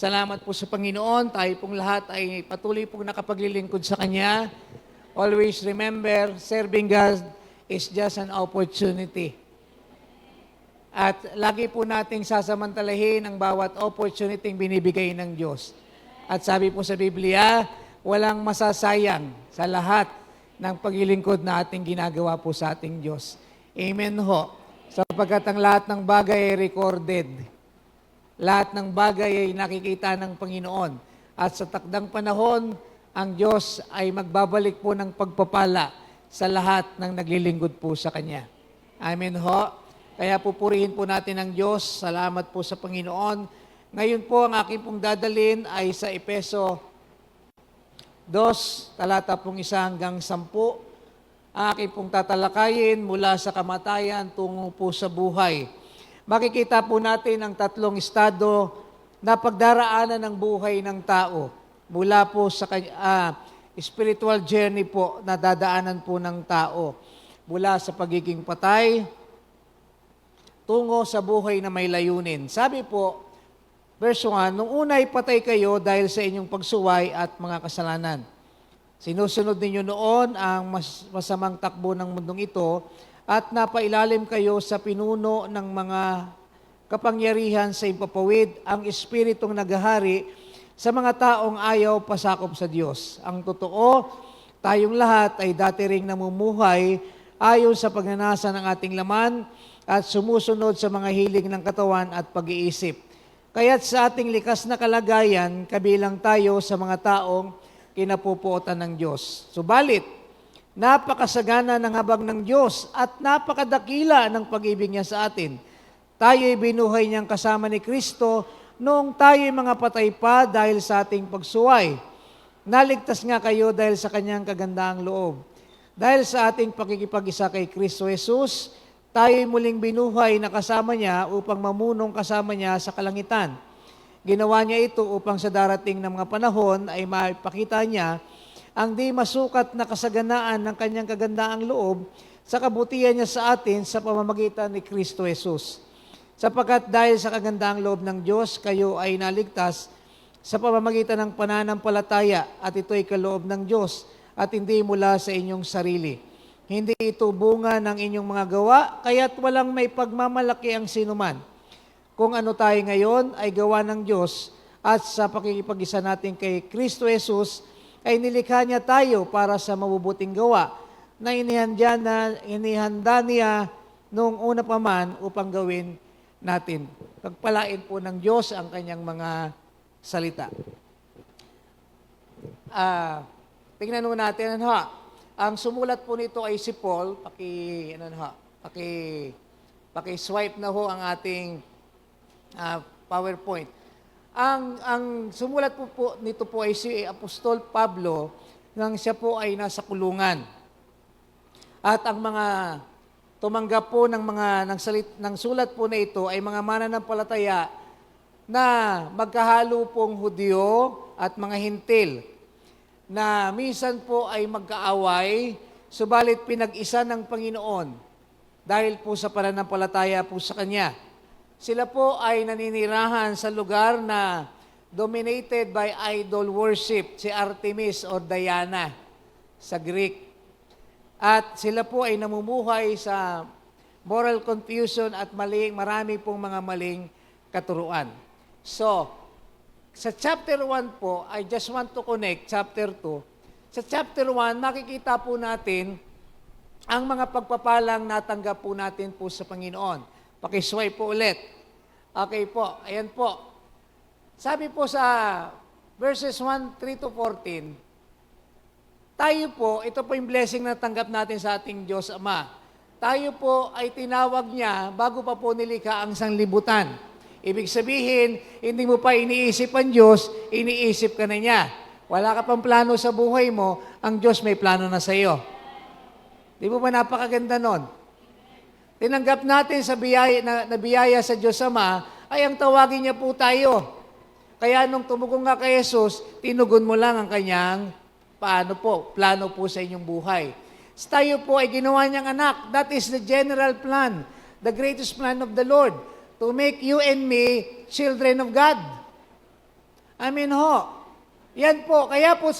Salamat po sa Panginoon. Tayo pong lahat ay patuloy pong nakapaglilingkod sa Kanya. Always remember, serving God is just an opportunity. At lagi po nating sasamantalahin ang bawat opportunity binibigay ng Diyos. At sabi po sa Biblia, walang masasayang sa lahat ng paglilingkod na ating ginagawa po sa ating Diyos. Amen ho. Sapagkat ang lahat ng bagay ay recorded. Lahat ng bagay ay nakikita ng Panginoon. At sa takdang panahon, ang Diyos ay magbabalik po ng pagpapala sa lahat ng naglilingkod po sa Kanya. Amen ho. Kaya pupurihin po natin ang Diyos. Salamat po sa Panginoon. Ngayon po, ang aking pong dadalin ay sa Efeso 2, talata pong 1 hanggang 10. Ang aking pong tatalakayin mula sa kamatayan tungo po sa buhay. Makikita po natin ang tatlong estado na pagdaraanan ng buhay ng tao. Mula po sa spiritual journey po na dadaanan po ng tao. Mula sa pagiging patay, tungo sa buhay na may layunin. Sabi po, verse 1, nung una'y patay kayo dahil sa inyong pagsuway at mga kasalanan. Sinusunod ninyo noon ang masamang takbo ng mundong ito at napailalim kayo sa pinuno ng mga kapangyarihan sa impapawid, ang espiritong naghahari sa mga taong ayaw pasakop sa Diyos. Ang totoo, tayong lahat ay dati ring namumuhay ayon sa pagnanasa ng ating laman at sumusunod sa mga hilig ng katawan at pag-iisip. Kaya't sa ating likas na kalagayan, kabilang tayo sa mga taong kinapupuotan ng Diyos. Subalit, napakasagana ng habag ng Diyos at napakadakila ng pag-ibig niya sa atin. Tayo'y binuhay niyang kasama ni Kristo noong tayo'y mga patay pa dahil sa ating pagsuway. Naligtas nga kayo dahil sa kanyang kagandaang loob. Dahil sa ating pakikipag-isa kay Kristo Jesus, tayo'y muling binuhay na kasama niya upang mamunong kasama niya sa kalangitan. Ginawa niya ito upang sa darating na mga panahon ay maipakita niya ang di masukat na kasaganaan ng kanyang kagandaang loob sa kabutihan niya sa atin sa pamamagitan ni Kristo Jesus. Sapagkat dahil sa kagandaang loob ng Diyos, kayo ay naligtas sa pamamagitan ng pananampalataya at ito'y kaloob ng Diyos at hindi mula sa inyong sarili. Hindi ito bunga ng inyong mga gawa, kaya't walang may pagmamalaki ang sinuman. Kung ano tayo ngayon ay gawa ng Diyos at sa pakikipag-isa natin kay Kristo Jesus ay nilikha niya tayo para sa mabubuting gawa na inihanda niya noong una pa man upang gawin natin. Pagpalain po ng Diyos ang kanyang mga salita. Tingnan mo natin, ang sumulat po nito ay si Paul. Paki-swipe na ho ang ating PowerPoint. Ang sumulat po nito po ay si Apostol Pablo nang siya po ay nasa kulungan. At ang mga tumanggap po ng sulat po na ito ay mga mananampalataya na magkahalo pong Hudyo at mga Hintil na minsan po ay magkaaway, subalit pinag-isa ng Panginoon dahil po sa pananampalataya po sa Kanya. Sila po ay naninirahan sa lugar na dominated by idol worship, si Artemis or Diana sa Greek. At sila po ay namumuhay sa moral confusion at marami pong mga maling katuruan. So, sa chapter 1 po, I just want to connect chapter 2. Sa chapter 1, makikita po natin ang mga pagpapalang natanggap po natin po sa Panginoon. Pakiswipe po ulit. Okay po, ayan po. Sabi po sa verses 1, 3 to 14, tayo po, ito po yung blessing na tanggap natin sa ating Diyos Ama. Tayo po ay tinawag niya bago pa po nilikha ang sanglibutan. Ibig sabihin, hindi mo pa iniisip ang Diyos, iniisip ka na niya. Wala ka pang plano sa buhay mo, ang Diyos may plano na sa iyo. Di mo ba napakaganda nun? Tinanggap natin sa biyaya sa Diyos Ama, ay ang tawagin niya po tayo. Kaya nung tumugong ka kay Jesus, tinugon mo lang ang kanyang plano po sa inyong buhay. Tayo po ay ginawa niyang anak. That is the general plan, the greatest plan of the Lord, to make you and me children of God. Amen ho. Yan po. Kaya po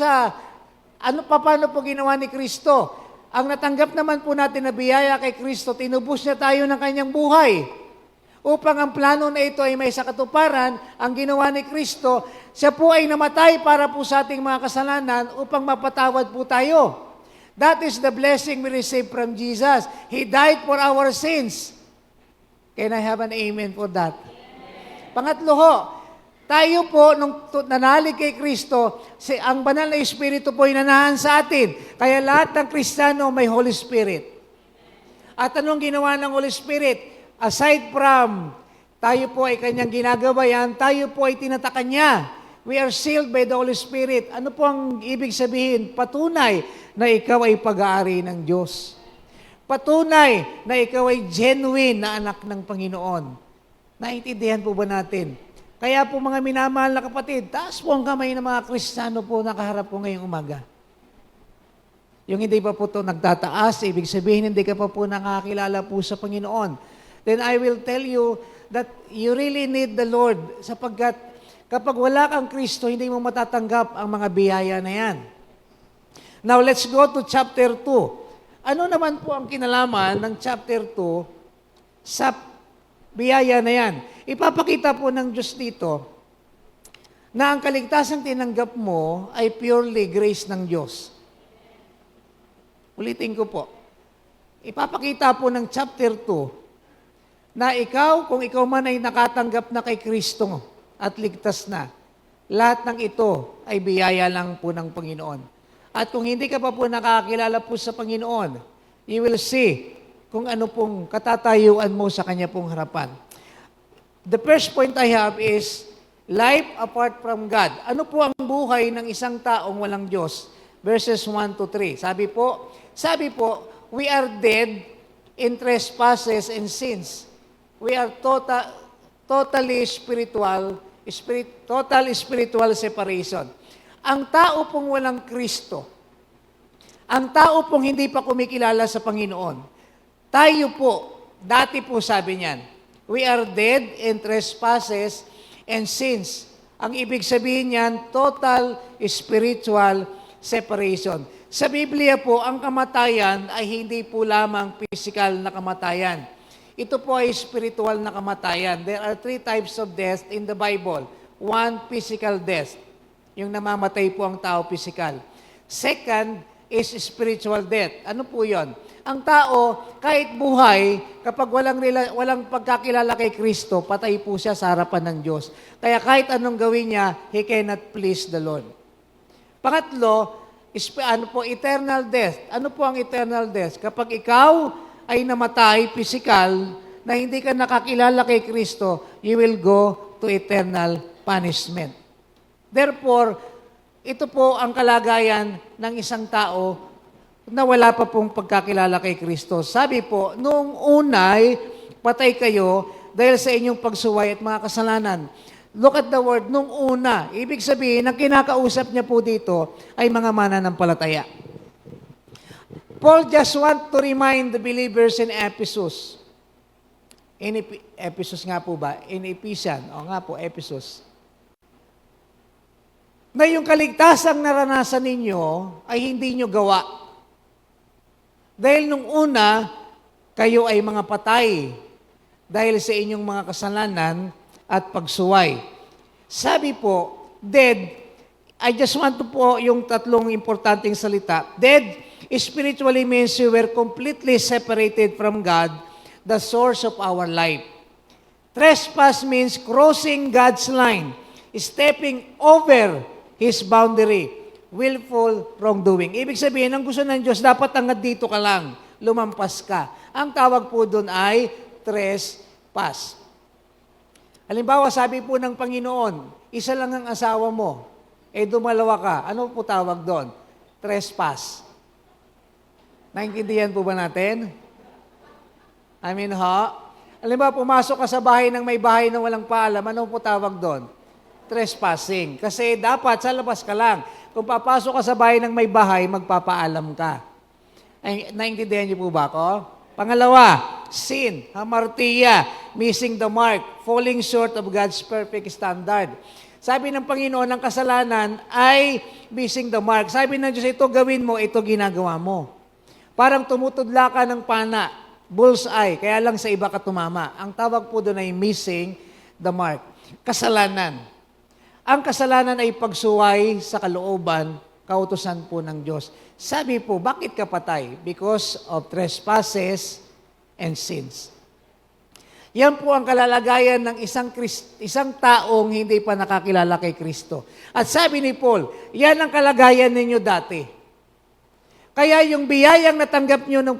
paano po ginawa ni Kristo? Ang natanggap naman po natin na biyaya kay Kristo, tinubos niya tayo ng kanyang buhay. Upang ang plano na ito ay may sakatuparan, ang ginawa ni Kristo, siya po ay namatay para po sa ating mga kasalanan upang mapatawad po tayo. That is the blessing we receive from Jesus. He died for our sins. Can I have an amen for that? Amen. Pangatlo ho, tayo po, nung nanalig kay Kristo, ang banal na Espiritu po ay nanahan sa atin. Kaya lahat ng Kristiyano may Holy Spirit. At anong ginawa ng Holy Spirit? Aside from, tayo po ay kanyang ginagabayan, tayo po ay tinatakan niya. We are sealed by the Holy Spirit. Ano po ang ibig sabihin? Patunay na ikaw ay pag-aari ng Diyos. Patunay na ikaw ay genuine na anak ng Panginoon. Naintindihan po ba natin? Kaya po mga minamahal na kapatid, taas po ang kamay ng mga Kristiyano po nakaharap po ngayong umaga. Yung hindi pa po ito nagtataas, ibig sabihin hindi ka pa po nakakilala po sa Panginoon. Then I will tell you that you really need the Lord sapagkat kapag wala kang Kristo, hindi mo matatanggap ang mga biyaya na yan. Now, let's go to chapter 2. Ano naman po ang kinalaman ng chapter 2 sa biyaya na yan? Ipapakita po ng Diyos dito na ang kaligtasang tinanggap mo ay purely grace ng Diyos. Ulitin ko po. Ipapakita po ng chapter 2 na kung ikaw man ay nakatanggap na kay Kristo at ligtas na, lahat ng ito ay biyaya lang po ng Panginoon. At kung hindi ka pa po nakakilala po sa Panginoon, you will see kung ano pong katatayuan mo sa Kanya pong harapan. The first point I have is, life apart from God. Ano po ang buhay ng isang taong walang Diyos? Verses 1 to 3. Sabi po, we are dead in trespasses and sins. We are totally total spiritual separation. Ang tao pong walang Kristo, ang tao pong hindi pa kumikilala sa Panginoon, tayo po, dati po sabi niyan, we are dead in trespasses and sins. Ang ibig sabihin niyan, total spiritual separation. Sa Biblia po, ang kamatayan ay hindi po lamang physical na kamatayan. Ito po ay spiritual na kamatayan. There are 3 types of death in the Bible. 1, physical death. Yung namamatay po ang tao physical. Second is spiritual death. Ano po yon? Ang tao, kahit buhay, kapag walang pagkakilala kay Kristo, patay po siya sa harapan ng Diyos. Kaya kahit anong gawin niya, he cannot please the Lord. Pangatlo, eternal death. Ano po ang eternal death? Kapag ikaw ay namatay, physical, na hindi ka nakakilala kay Kristo, you will go to eternal punishment. Therefore, ito po ang kalagayan ng isang tao na wala pa pong pagkakilala kay Kristo. Sabi po, noong unay, patay kayo dahil sa inyong pagsuway at mga kasalanan. Look at the word, nung una. Ibig sabihin, ang kinakausap niya po dito ay mga mananampalataya. Paul just want to remind the believers in Ephesus. Ephesus nga po ba? In Ephesians. O nga po, Ephesus. Na yung kaligtasang naranasan ninyo ay hindi nyo gawa. Dahil nung una, kayo ay mga patay dahil sa inyong mga kasalanan at pagsuway. Sabi po, dead, I just want to po yung tatlong importanteng salita. Dead spiritually means you were completely separated from God, the source of our life. Trespass means crossing God's line, stepping over His boundary, willful wrongdoing. Ibig sabihin, ang gusto ng Diyos, dapat hanggang dito ka lang, lumampas ka. Ang tawag po doon ay trespass. Halimbawa, sabi po ng Panginoon, isa lang ang asawa mo, dumalawa ka. Ano po tawag doon? Trespass. Naintindihan po ba natin? I mean, halimbawa, pumasok ka sa bahay ng may bahay na walang paalam, ano po tawag doon? Trespassing. Kasi dapat sa labas ka lang. Kung papasok ka sa bahay ng may bahay, magpapaalam ka. Ay, naintindihan niyo po ba ako? Pangalawa, sin, hamartia, missing the mark, falling short of God's perfect standard. Sabi ng Panginoon, ang kasalanan ay missing the mark. Sabi ng Diyos, ito gawin mo, ito ginagawa mo. Parang tumutudla ka ng pana, bullseye, kaya lang sa iba ka tumama. Ang tawag po doon ay missing the mark. Kasalanan. Ang kasalanan ay pagsuway sa kalooban, kautusan po ng Diyos. Sabi po, bakit ka patay? Because of trespasses and sins. Yan po ang kalalagayan ng isang taong hindi pa nakakilala kay Kristo. At sabi ni Paul, yan ang kalagayan ninyo dati. Kaya yung biyayang natanggap nyo nung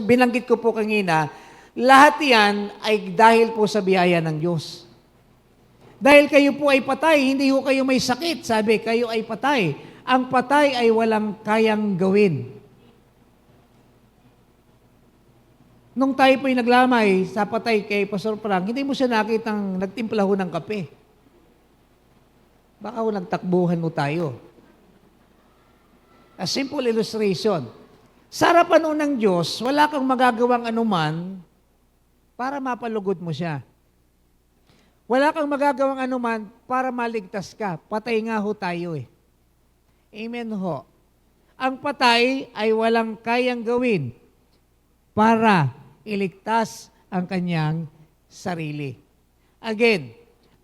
binanggit ko po kanina, lahat yan ay dahil po sa biyaya ng Diyos. Dahil kayo po ay patay, hindi ho kayo may sakit. Sabi, kayo ay patay. Ang patay ay walang kayang gawin. Nung tayo po'y naglamay sa patay kay Pastor Frank, hindi mo siya nakitang nagtimpla ho ng kape. Baka ho nagtakbuhan mo tayo. A simple illustration. Sa harapan ng Diyos, wala kang magagawang anuman para mapalugod mo siya. Wala kang magagawang anuman para maligtas ka. Patay nga ho tayo eh. Amen ho. Ang patay ay walang kayang gawin para iligtas ang kanyang sarili. Again,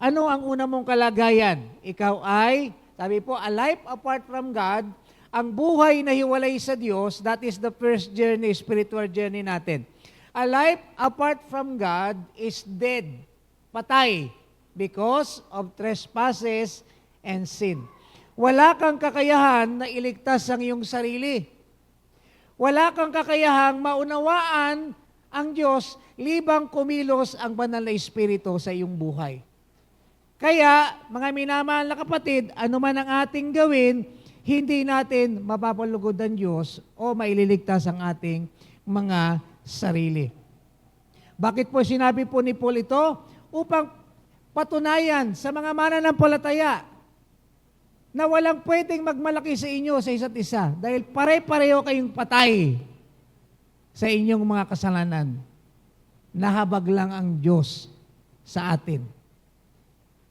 ano ang una mong kalagayan? Ikaw ay, sabi po, a life apart from God, ang buhay na hiwalay sa Diyos, that is the first journey, spiritual journey natin. A life apart from God is dead, patay, because of trespasses and sin. Wala kang kakayahan na iligtas ang iyong sarili. Wala kang kakayahang maunawaan ang Diyos libang kumilos ang banal na Espiritu sa iyong buhay. Kaya, mga minamahal na kapatid, ano man ang ating gawin, hindi natin mapapalugod ang Diyos o maililigtas ang ating mga sarili. Bakit po sinabi po ni Paul ito? Upang patunayan sa mga mananampalataya na walang pwedeng magmalaki sa inyo sa isa't isa dahil pare-pareho kayong patay sa inyong mga kasalanan. Nahabag lang ang Diyos sa atin.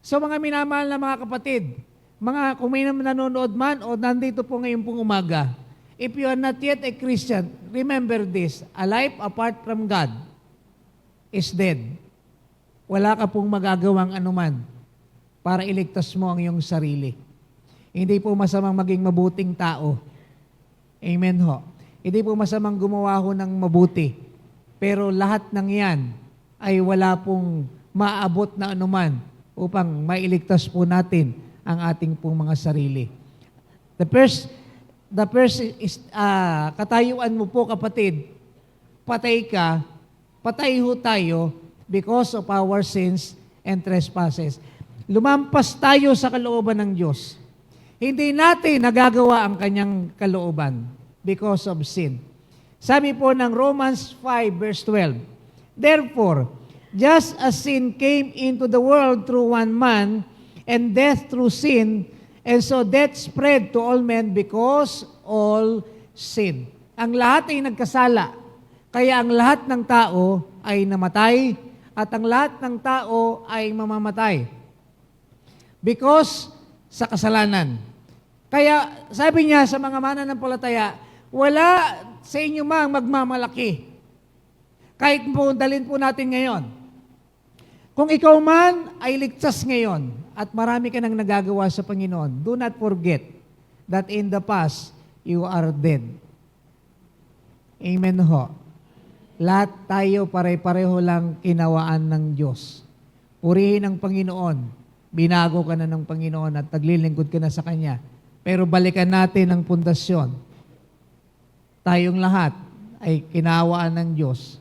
So mga minamahal na mga kapatid, kung may nanonood man o nandito po ngayon pong umaga, if you are not yet a Christian, remember this, a life apart from God is dead. Wala ka pong magagawang anuman para iligtas mo ang iyong sarili. Hindi po masamang maging mabuting tao. Amen ho. Hindi po masamang gumawa ho ng mabuti. Pero lahat ng yan ay wala pong maabot na anuman upang mailigtas po natin ang ating pong mga sarili. The first is, katayuan mo po kapatid, patay ka, patay ho tayo because of our sins and trespasses. Lumampas tayo sa kalooban ng Diyos. Hindi natin nagagawa ang kanyang kalooban because of sin. Sabi po ng Romans 5 verse 12, therefore, just as sin came into the world through one man, and death through sin, and so death spread to all men because all sin. Ang lahat ay nagkasala, kaya ang lahat ng tao ay namatay, at ang lahat ng tao ay mamamatay. Because sa kasalanan. Kaya sabi niya sa mga mananampalataya, wala sa inyo mang magmamalaki. Kahit po, dalhin po natin ngayon. Kung ikaw man ay ligtas ngayon at marami ka nang nagagawa sa Panginoon, do not forget that in the past, you are dead. Amen ho. Lahat tayo pare-pareho lang kinawaan ng Diyos. Purihin ang Panginoon. Binago ka na ng Panginoon at naglilingkod ka na sa Kanya. Pero balikan natin ang pundasyon. Tayong lahat ay kinawaan ng Diyos.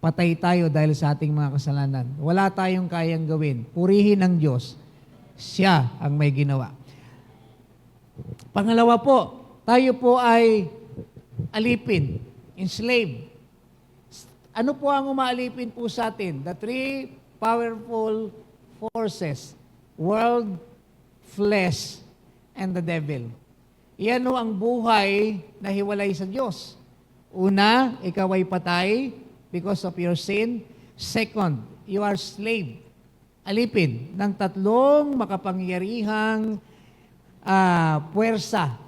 Patay tayo dahil sa ating mga kasalanan. Wala tayong kayang gawin. Purihin ang Diyos. Siya ang may ginawa. Pangalawa po, tayo po ay alipin, enslaved. Ano po ang umaalipin po sa atin? The three powerful forces, world, flesh, and the devil. Iyan o ang buhay na hiwalay sa Diyos. Una, ikaw ay patay because of your sin. Second, you are slave. alipin ng tatlong makapangyarihang puwersa.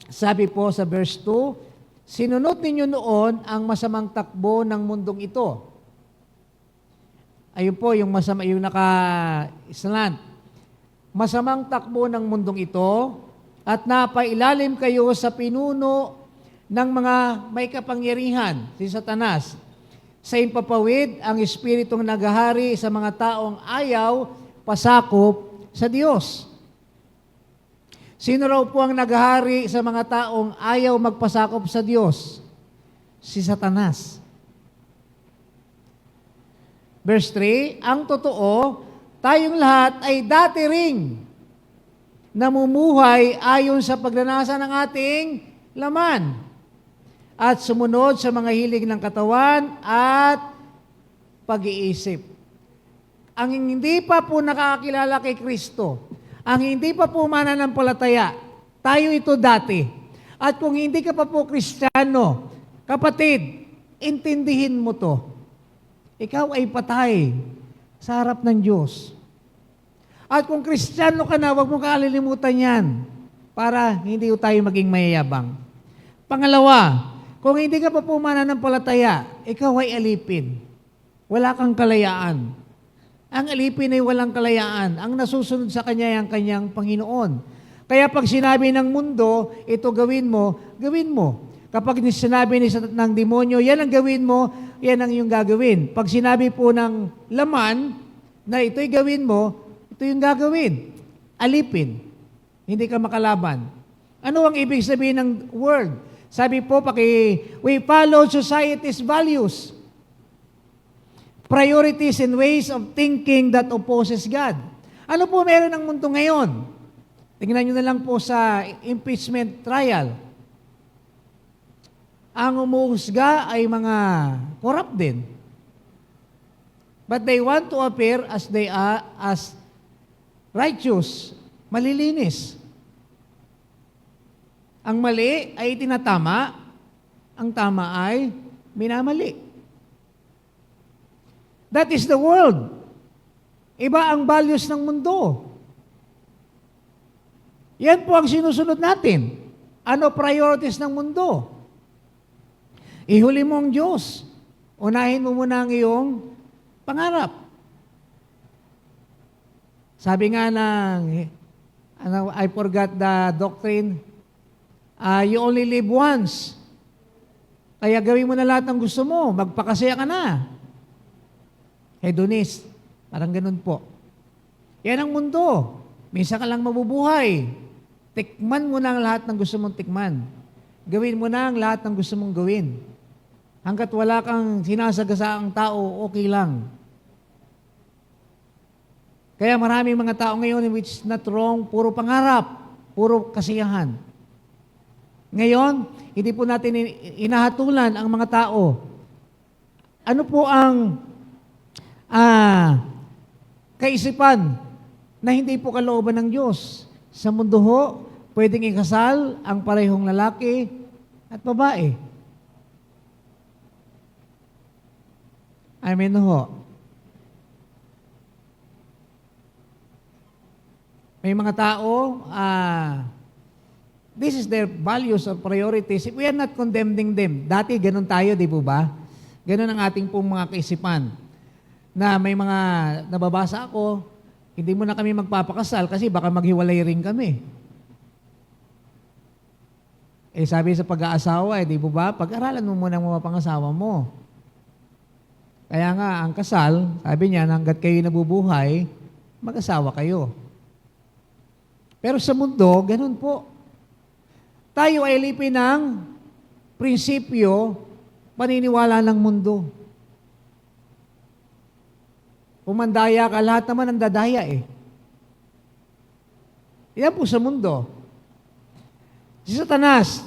Sabi po sa verse 2, sinunod ninyo noon ang masamang takbo ng mundong ito. Ayun po yung yung naka-slant. Masamang takbo ng mundong ito at napailalim kayo sa pinuno ng mga may kapangyarihan, si Satanas. Sa impapawid ang espiritong naghahari sa mga taong ayaw pasakop sa Diyos. Sino raw po ang naghahari sa mga taong ayaw magpasakop sa Diyos? Si Satanas. Verse 3, ang totoo, tayong lahat ay dati ring namumuhay ayon sa pagnanasa ng ating laman at sumunod sa mga hilig ng katawan at pag-iisip. Ang hindi pa po nakakakilala kay Kristo, ang hindi pa po mananampalataya, tayo ito dati. At kung hindi ka pa po Kristiyano, kapatid, intindihin mo to. Ikaw ay patay sa harap ng Diyos. At kung Kristiyano ka na, huwag mo kalilimutan yan para hindi tayo maging mayayabang. Pangalawa, kung hindi ka pa po mananampalataya, ikaw ay alipin. Wala kang kalayaan. Ang alipin ay walang kalayaan. Ang nasusunod sa kanya ay ang kanyang Panginoon. Kaya pag sinabi ng mundo, ito gawin mo, gawin mo. Kapag sinabi ng demonyo, yan ang gawin mo, yan ang iyong gagawin. Pag sinabi po ng laman na ito'y gawin mo, ito yung gagawin. Alipin. Hindi ka makalaban. Ano ang ibig sabihin ng word? Sabi po, we follow society's values. Priorities and ways of thinking that opposes God. Ano po meron ng mundo ngayon? Tingnan nyo na lang po sa impeachment trial. Ang umuhusga ay mga corrupt din. But they want to appear as they are, as righteous, malilinis. Ang mali ay tinatama, ang tama ay minamali. That is the world. Iba ang values ng mundo. Yan po ang sinusunod natin. Ano priorities ng mundo? Ihuli mo ang Diyos. Unahin mo muna ang iyong pangarap. Sabi nga I forgot the doctrine, you only live once. Kaya gawin mo na lahat ng gusto mo. Magpakasaya ka na. Hedonist. Parang ganun po. Yan ang mundo. Minsan ka lang mabubuhay. Tikman mo na ang lahat ng gusto mong tikman. Gawin mo na ang lahat ng gusto mong gawin. Hanggat wala kang sinasagasaang tao, okay lang. Kaya maraming mga tao ngayon, which is not wrong, puro pangarap, puro kasiyahan. Ngayon, hindi po natin inahatulan ang mga tao. Ano po ang kaisipan na hindi po kalooban ng Diyos? Sa mundo ho, pwedeng ikasal ang parehong lalaki at babae. Amen ho. May mga tao, this is their values or priorities. We are not condemning them. Dati ganun tayo, di po ba? Ganun ang ating pong mga kaisipan. Na may mga nababasa ako, hindi mo na kami magpapakasal kasi baka maghiwalay rin kami. Sabi sa pag-aasawa, di po ba? Pag-aralan mo muna ang mga pangasawa mo. Kaya nga, ang kasal, sabi niya, hanggat kayo nabubuhay, mag-asawa kayo. Pero sa mundo, ganun po. Tayo ay lipin ng prinsipyo, paniniwala ng mundo. Kung mandaya ka, lahat naman ang dadaya eh. Yan po sa mundo. Si Satanas,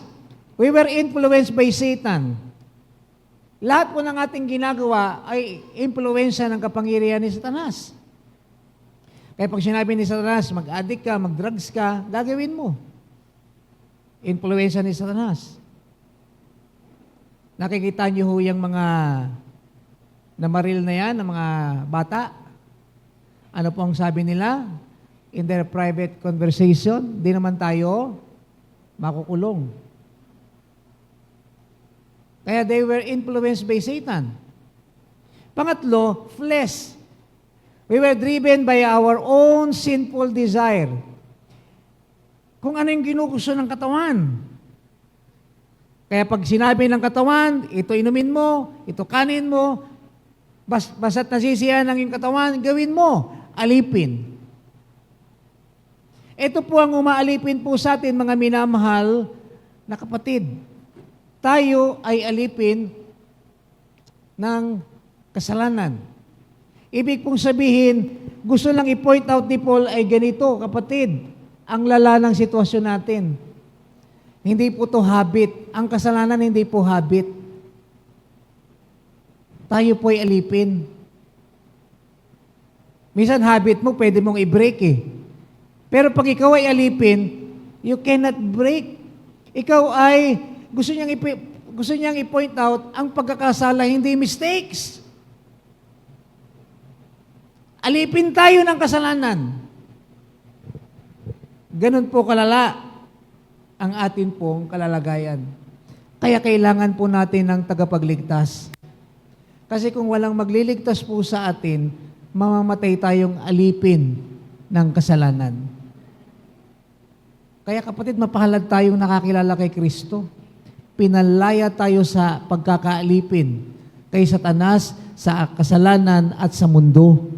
we were influenced by Satan. Lahat po ng ating ginagawa ay impluwensya ng kapangyarihan ni Satanas. Kaya pag sinabi ni Satanas, mag-addict ka, mag-drugs ka, gagawin mo. Impluwensya ni Satanas. Nakikita niyo ho yung mga namaril na yan, ng mga bata. Ano po ang sabi nila? In their private conversation, di naman tayo makukulong. Kaya they were influenced by Satan. Pangatlo, flesh. We were driven by our own sinful desire. Kung ano yung ginugusto ng katawan. Kaya pag sinabi ng katawan, ito inumin mo, ito kanin mo, basta't nasisiyahan ng iyong katawan, gawin mo, alipin. Ito po ang umaalipin po sa atin, mga minamahal na kapatid. Tayo ay alipin ng kasalanan. Ibig pong sabihin, gusto lang i-point out ni Paul ay ganito, kapatid, ang lala ng sitwasyon natin. Hindi po to habit. Ang kasalanan hindi po habit. Tayo po ay alipin. Minsan habit mo, pwede mong i-break eh. Pero pag ikaw ay alipin, you cannot break. Ikaw ay, gusto niyang i-point out, ang pagkakasala hindi mistakes. Alipin tayo ng kasalanan. Ganun po kalala ang atin pong kalalagayan. Kaya kailangan po natin ng tagapagligtas. Kasi kung walang magliligtas po sa atin, mamamatay tayong alipin ng kasalanan. Kaya kapatid, mapalad tayong nakakilala kay Kristo. Pinalaya tayo sa pagkakaalipin kay Satanas, sa kasalanan at sa mundo.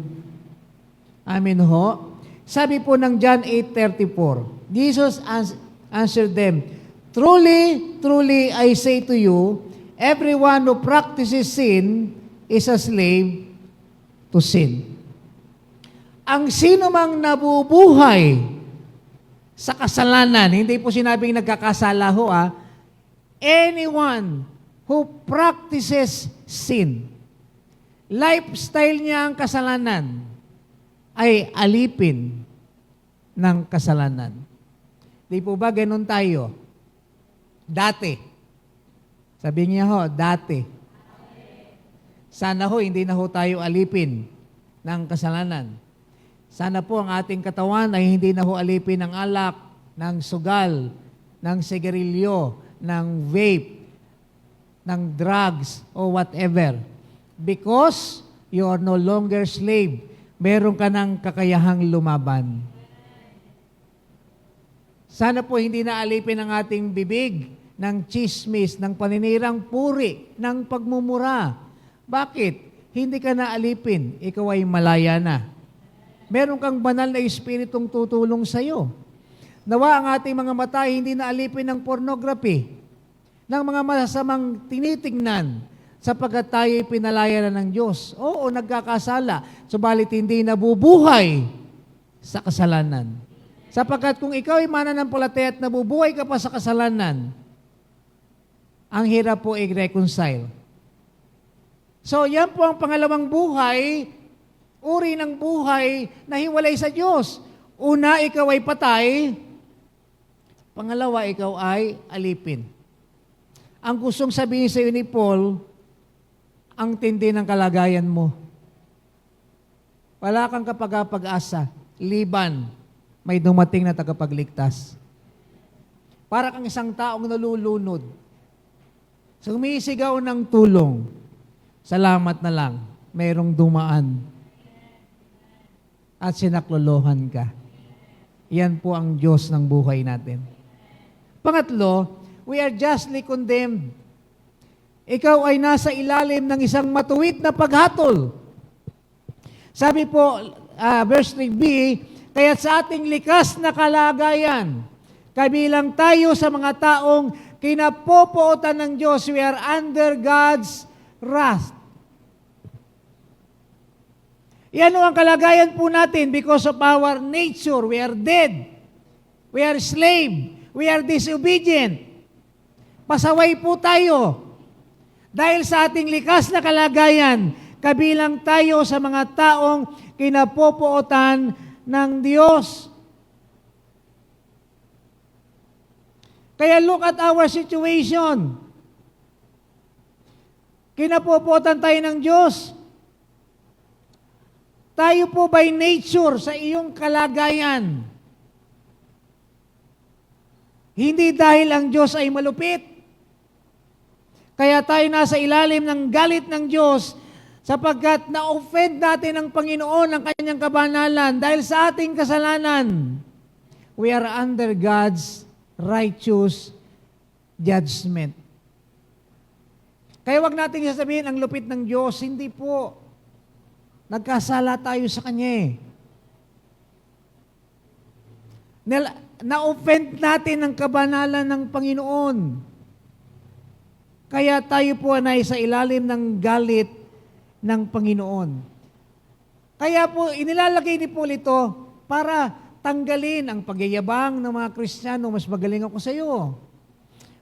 Amen ho. Sabi po ng John 8:34, Jesus answered them, Truly, truly, I say to you, everyone who practices sin is a slave to sin. Ang sino mang nabubuhay sa kasalanan, hindi po sinabing nagkakasala ho, anyone who practices sin, lifestyle niya ang kasalanan, ay alipin ng kasalanan. Di po ba ganun tayo? Dati. Sabi niya ho, dati. Sana ho, hindi na ho tayo alipin ng kasalanan. Sana po ang ating katawan ay hindi na ho alipin ng alak, ng sugal, ng sigarilyo, ng vape, ng drugs, o whatever. Because you are no longer slave. Meron ka ng kakayahang lumaban. Sana po hindi na alipin ang ating bibig ng chismis, ng paninirang puri, ng pagmumura. Bakit? Hindi ka na alipin, ikaw ay malaya na. Meron kang banal na espiritong tutulong sa iyo. Nawa ang ating mga mata hindi na alipin ng pornography, ng mga masasamang tinitingnan, sapagkat tayo'y pinalaya na ng Diyos. Oo, nagkakasala, subalit hindi nabubuhay sa kasalanan. Sapagkat kung ikaw ay mananampalataya at nabubuhay ka pa sa kasalanan, ang hirap po i-reconcile. So, yan po ang pangalawang buhay, uri ng buhay na hiwalay sa Diyos. Una, ikaw ay patay. Pangalawa, ikaw ay alipin. Ang gustong sabihin sa iyo ni Paul, ang tindi ng kalagayan mo. Wala kang kapag-asa. Liban, may dumating na tagapagligtas. Para kang isang taong nalulunod. Sumisigaw ng tulong. Salamat na lang, mayroong dumaan. At sinaklolohan ka. Yan po ang Diyos ng buhay natin. Pangatlo, we are justly condemned. Ikaw ay nasa ilalim ng isang matuwid na paghatol. Sabi po, verse 3b, kaya't sa ating likas na kalagayan, kabilang tayo sa mga taong kinapopootan ng Diyos, we are under God's wrath. Yan ang kalagayan po natin because of our nature. We are dead. We are slave. We are disobedient. Pasaway po tayo. Dahil sa ating likas na kalagayan, kabilang tayo sa mga taong kinapopootan ng Diyos. Kaya look at our situation. Kinapopootan tayo ng Diyos. Tayo po by nature sa iyong kalagayan. Hindi dahil ang Diyos ay malupit. Kaya tayo nasa ilalim ng galit ng Diyos sapagkat na-offend natin ang Panginoon ng kanyang kabanalan dahil sa ating kasalanan. We are under God's righteous judgment. Kaya wag natin sasabihin ang lupit ng Diyos. Hindi po. Nagkasala tayo sa Kanya eh. Na-offend natin ang kabanalan ng Panginoon. Kaya tayo po ay sa ilalim ng galit ng Panginoon. Kaya po, inilalagay ni Paul ito para tanggalin ang pagyayabang ng mga Kristiyano. Mas magaling ako sa iyo.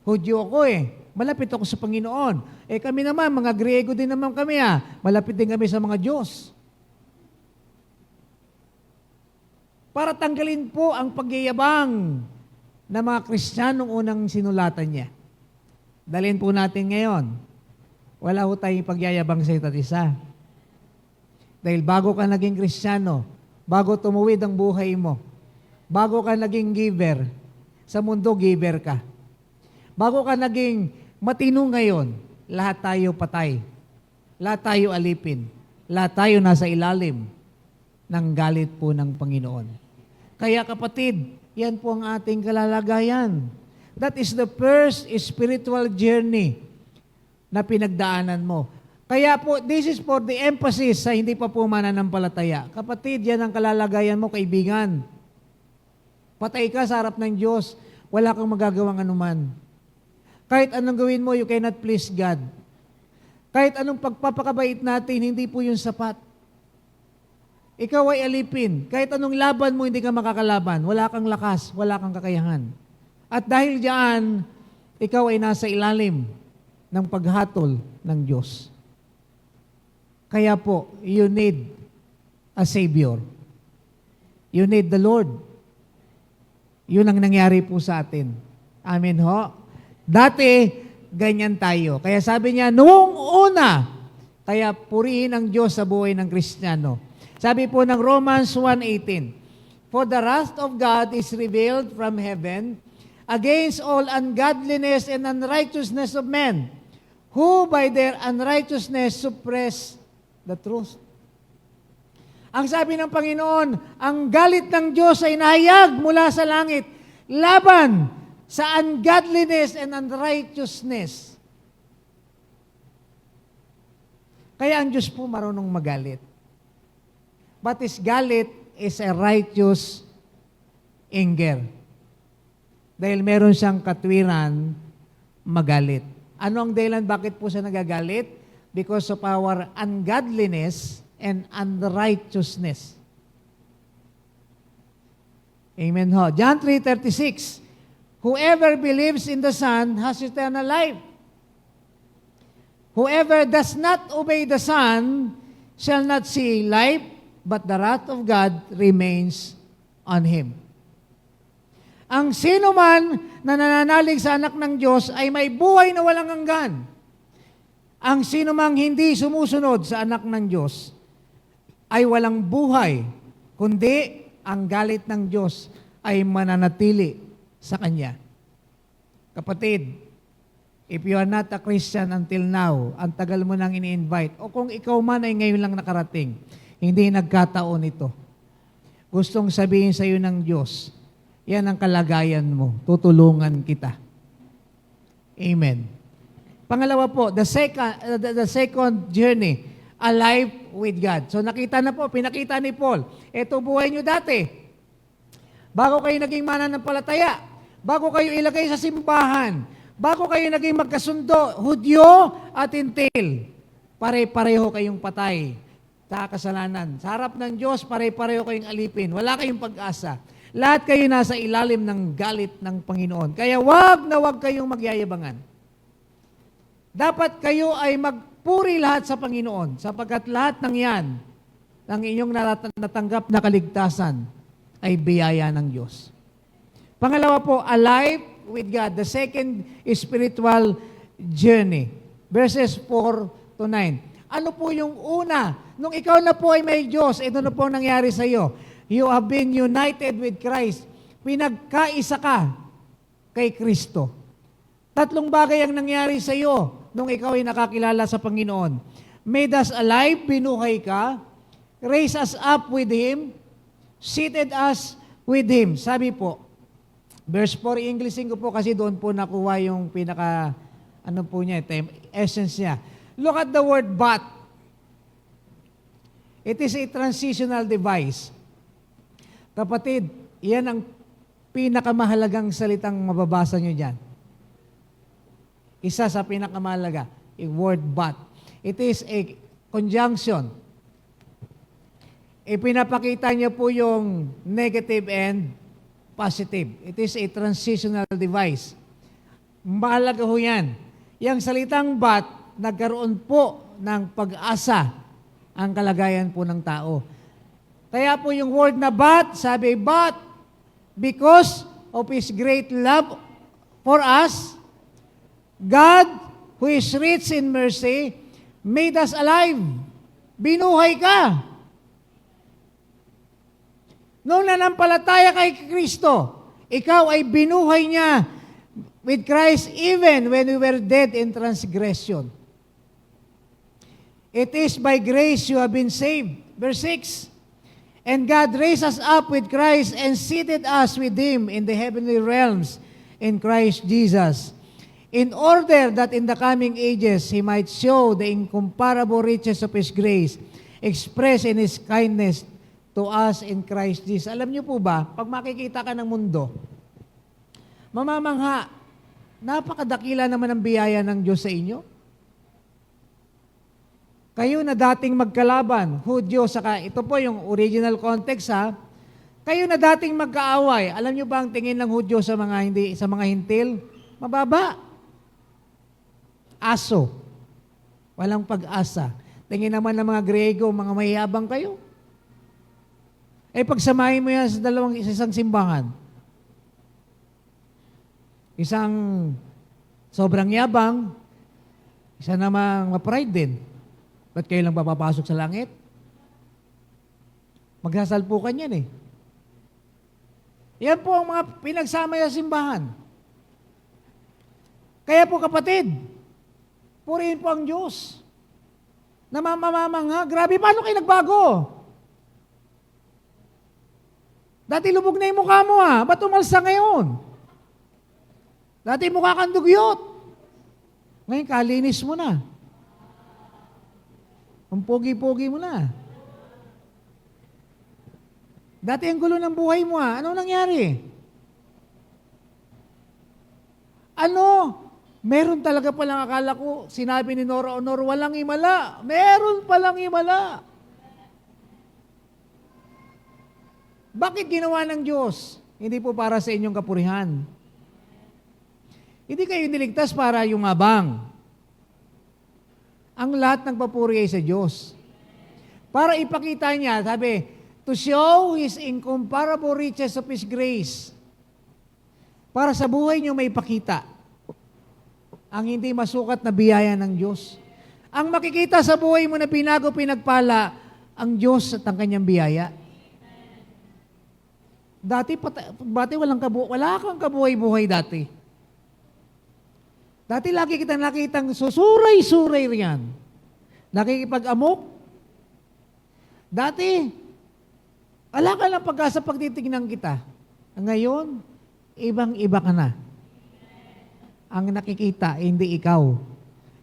Hudyo ako eh. Malapit ako sa Panginoon. Kami naman, mga Griego din naman kami Malapit din kami sa mga Diyos. Para tanggalin po ang pagyayabang ng mga Kristiyanong unang sinulatan niya. Dalhin po natin ngayon. Wala ho tayong pagyayabang sa isa't isa. Dahil bago ka naging Kristiyano, bago tumuwid ang buhay mo, bago ka naging giver, sa mundo giver ka. Bago ka naging matino ngayon, lahat tayo patay. Lahat tayo alipin. Lahat tayo nasa ilalim ng galit po ng Panginoon. Kaya kapatid, yan po ang ating kalalagayan. That is the first spiritual journey na pinagdaanan mo. Kaya po, this is for the emphasis sa hindi pa po mananampalataya. Kapatid, yan ang kalalagayan mo, kaibigan. Patay ka sa harap ng Diyos, wala kang magagawang anuman. Kahit anong gawin mo, you cannot please God. Kahit anong pagpapakabait natin, hindi po yun sapat. Ikaw ay alipin. Kahit anong laban mo, hindi ka makakalaban. Wala kang lakas, wala kang kakayahan. At dahil diyan, ikaw ay nasa ilalim ng paghatol ng Diyos. Kaya po, you need a Savior. You need the Lord. Yun ang nangyari po sa atin. Amen ho? Dati, ganyan tayo. Kaya sabi niya, noong una, kaya purihin ang Diyos sa buhay ng Kristiyano. Sabi po ng Romans 1:18, for the wrath of God is revealed from heaven against all ungodliness and unrighteousness of men, who by their unrighteousness suppress the truth. Ang sabi ng Panginoon, ang galit ng Diyos ay nahayag mula sa langit laban sa ungodliness and unrighteousness. Kaya ang Diyos po marunong magalit. But His galit is a righteous anger. Dahil meron siyang katwiran magalit. Ano ang dahilan bakit po siya nagagalit? Because of our ungodliness and unrighteousness. Amen ho. John 3:36, whoever believes in the Son has eternal life. Whoever does not obey the Son shall not see life, but the wrath of God remains on him. Ang sino man na nananalig sa anak ng Diyos ay may buhay na walang hanggan. Ang sino mang hindi sumusunod sa anak ng Diyos ay walang buhay, kundi ang galit ng Diyos ay mananatili sa Kanya. Kapatid, if you are not a Christian until now, ang tagal mo nang ini-invite, o kung ikaw man ay ngayon lang nakarating, hindi nagkataon ito. Gustong sabihin sa iyo ng Diyos, yan ang kalagayan mo. Tutulungan kita. Amen. Pangalawa po, the second journey, a life with God. So nakita na po, pinakita ni Paul, ito buhay nyo dati. Bago kayo naging mananampalataya, bago kayo ilagay sa simbahan, bago kayo naging magkasundo, Hudyo at Hintil, pare-pareho kayong patay sa kasalanan. Sa harap ng Diyos, pare-pareho kayong alipin. Wala kayong pag-asa. Lahat kayo nasa ilalim ng galit ng Panginoon. Kaya wag na wag kayong magyayabangan. Dapat kayo ay magpuri lahat sa Panginoon sapagkat lahat ng yan, ng inyong natanggap na kaligtasan, ay biyaya ng Diyos. Pangalawa po, a life with God. The second spiritual journey. Verses 4 to 9. Ano po yung una? Nung ikaw na po ay may Diyos, ito na po ang nangyari sa iyo. You have been united with Christ. Pinagkaisa ka kay Kristo. Tatlong bagay ang nangyari sa iyo nung ikaw ay nakakilala sa Panginoon. Made us alive, binuhay ka. Raise us up with Him. Seated us with Him. Sabi po, verse 4, Englishin ko po kasi doon po nakuha yung pinaka, essence niya. Look at the word but. It is a transitional device. Kapatid, yan ang pinakamahalagang salitang mababasa nyo dyan. Isa sa pinakamahalaga, yung word but. It is a conjunction. Ipinapakita niya po yung negative and positive. It is a transitional device. Mahalaga ho yan. Yung salitang but, nagkaroon po ng pag-asa ang kalagayan po ng tao. Kaya po yung word na but, sabi, but because of His great love for us, God, who is rich in mercy, made us alive. Binuhay ka. Nung nanampalataya kay Kristo, ikaw ay binuhay niya with Christ even when we were dead in transgression. It is by grace you have been saved. Verse 6, and God raised us up with Christ and seated us with Him in the heavenly realms in Christ Jesus, in order that in the coming ages He might show the incomparable riches of His grace, expressed in His kindness to us in Christ Jesus. Alam niyo po ba, pag makikita ka ng mundo, mamamangha, napakadakila naman ang biyaya ng Diyos sa inyo. Kayo na dating magkalaban, Hudyo, saka ito po yung original context ha. Kayo na dating magkaaway, alam niyo ba ang tingin ng Hudyo sa mga hintil? Mababa. Aso. Walang pag-asa. Tingin naman ng mga Grego, mga mayabang kayo. Eh pagsamahin mo yan sa isang simbahan. Isang sobrang yabang, isa namang ma-pride din. Ba't kayo lang papapasok sa langit? Magsasalpukan yan eh. Yan po ang mga pinagsama sa simbahan. Kaya po kapatid, purihin po ang Diyos. Namamamangha, grabe, paano kayo nagbago? Dati lubog na yung mukha mo ba't umalsa ngayon? Dati mukha kang dugyot. Ngayon kalinis mo na. Ang pogi-pogi mo na. Dati ang gulo ng buhay mo Anong nangyari? Meron talaga palang akala ko, sinabi ni Nora Honor, walang himala. Meron palang himala. Bakit ginawa ng Diyos? Hindi po para sa inyong kapurihan. Hindi kayo niligtas para yumabang. Ang lahat ng papuri ay sa Diyos. Para ipakita niya, sabi, to show His incomparable riches of His grace. Para sa buhay niyo may ipakita ang hindi masukat na biyaya ng Diyos. Ang makikita sa buhay mo na pinago, pinagpala, ang Diyos at ang kanyang biyaya. Dati wala kang kabuhay-buhay dati. Dati lagi kita nakitang susuray-suray riyan. Nakikipag-amok. Dati, wala ka lang pagkasa pagtitignan kita. Ngayon, ibang-iba ka na. Ang nakikita, hindi ikaw,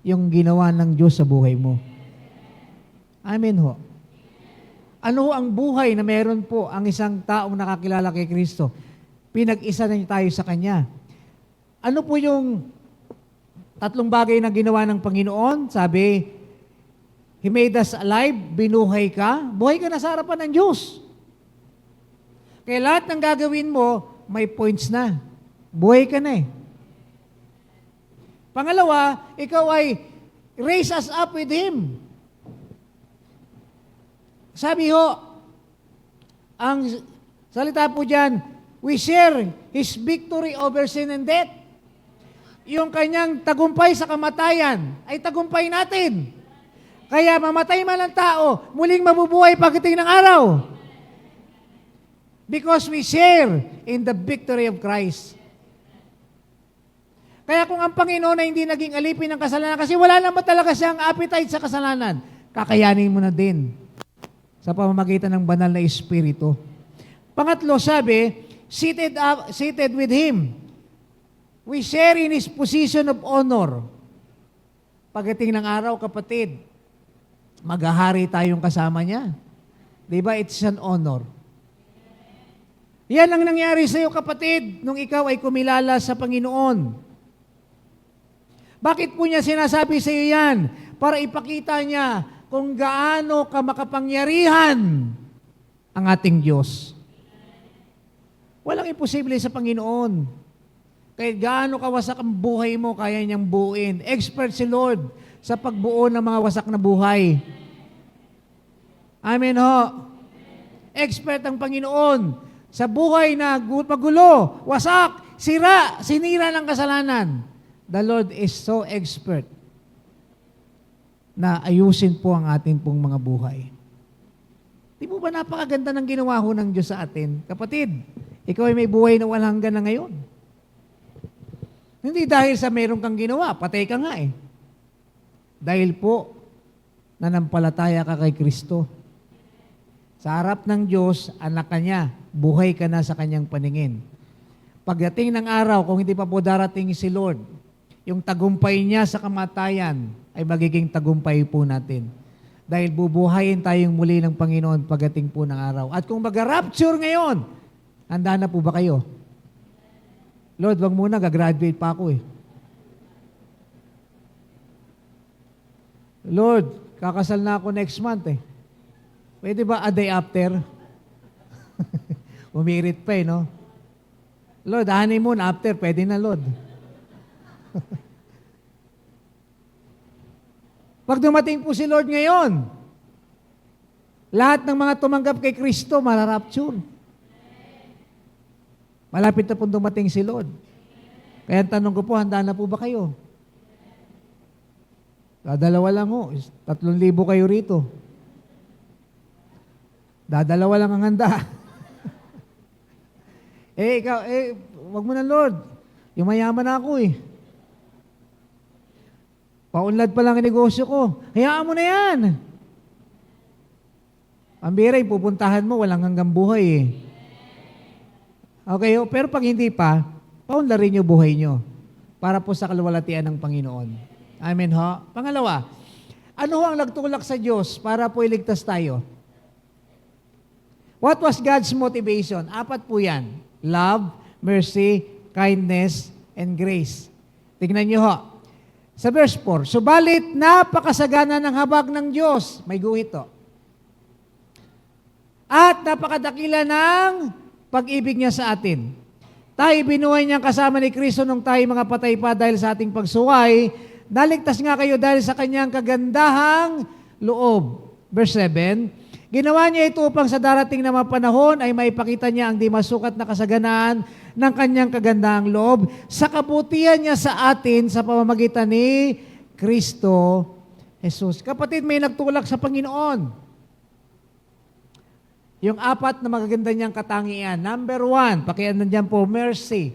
yung ginawa ng Diyos sa buhay mo. Amen ho. Ano ang buhay na meron po ang isang taong nakakilala kay Kristo? Pinag-isa na tayo sa Kanya. Ano po yung tatlong bagay na ginawa ng Panginoon? Sabi, He made us alive, binuhay ka, buhay ka na sa harapan ng Diyos. Kaya lahat ng gagawin mo, may points na. Buhay ka na eh. Pangalawa, ikaw ay raise us up with Him. Sabi ho, ang salita po dyan, we share His victory over sin and death. Yung kanyang tagumpay sa kamatayan ay tagumpay natin. Kaya mamatay man ang tao, muling mabubuhay pagdating ng araw. Because we share in the victory of Christ. Kaya kung ang Panginoon ay hindi naging alipin ng kasalanan, kasi wala naman talaga siyang appetite sa kasalanan, kakayanin mo na din sa pamamagitan ng banal na Espiritu. Pangatlo, sabi, seated with Him. We share in His position of honor. Pagdating ng araw, kapatid, maghahari tayong kasama niya. Diba? It's an honor. Yan ang nangyari sa iyo, kapatid, nung ikaw ay kumilala sa Panginoon. Bakit po niya sinasabi sa iyo yan? Para ipakita niya kung gaano ka makapangyarihan ang ating Diyos. Walang imposible sa Panginoon. Kahit gaano kawasak ang buhay mo, kaya niyang buuin. Expert si Lord sa pagbuo ng mga wasak na buhay. Amen ho. Expert ang Panginoon sa buhay na magulo, wasak, sira, sinira ng kasalanan. The Lord is so expert na ayusin po ang ating pong mga buhay. Di mo ba napakaganda ng ginawa ho ng Diyos sa atin? Kapatid, ikaw ay may buhay na walang hanggan na ngayon. Hindi dahil sa meron kang ginawa, patay ka nga eh. Dahil po, nanampalataya ka kay Kristo. Sa harap ng Diyos, anak ka niya, buhay ka na sa kanyang paningin. Pagdating ng araw, kung hindi pa po darating si Lord, yung tagumpay niya sa kamatayan ay magiging tagumpay po natin. Dahil bubuhayin tayong muli ng Panginoon pagdating po ng araw. At kung mag-rapture ngayon, handa na po ba kayo? Lord, wag muna, gagraduate pa ako eh. Lord, kakasal na ako next month eh. Pwede ba a day after? Umirit pa eh, no? Lord, honeymoon after, pwede na, Lord. Pag dumating po si Lord ngayon, lahat ng mga tumanggap kay Kristo, mararapture. Malapit na po dumating si Lord. Kaya tanong ko po, handa na po ba kayo? Dadalawa lang ho. 3,000 kayo rito. Dadalawa lang ang handa. Ikaw, wag mo na, Lord. Yung mayaman na ako eh. Paunlad pa lang ang negosyo ko. Hayaan mo na yan. Pambira, pupuntahan mo, walang hanggang buhay eh. Okay, pero pag hindi pa, paunlarin niyo buhay niyo para po sa kaluwalhatian ng Panginoon. Amen ho? Pangalawa, ano ho ang nagtulak sa Diyos para po iligtas tayo? What was God's motivation? 4 po yan. Love, mercy, kindness, and grace. Tignan niyo ho. Sa verse 4, subalit napakasagana ng habag ng Diyos. May guhit to. At napakadakila ng pag-ibig niya sa atin. Tayo binuhay niyang kasama ni Kristo nung tayo mga patay pa dahil sa ating pagsuway. Naligtas nga kayo dahil sa kanyang kagandahang loob. Verse 7, ginawa niya ito upang sa darating na mga panahon ay maipakita niya ang di masukat na kasaganaan ng kanyang kagandahang loob sa kabutihan niya sa atin sa pamamagitan ni Kristo Jesus. Kapatid, may nagtulak sa Panginoon. Yung 4 na magaganda niyang katangian. Number 1, pakianan dyan po, mercy.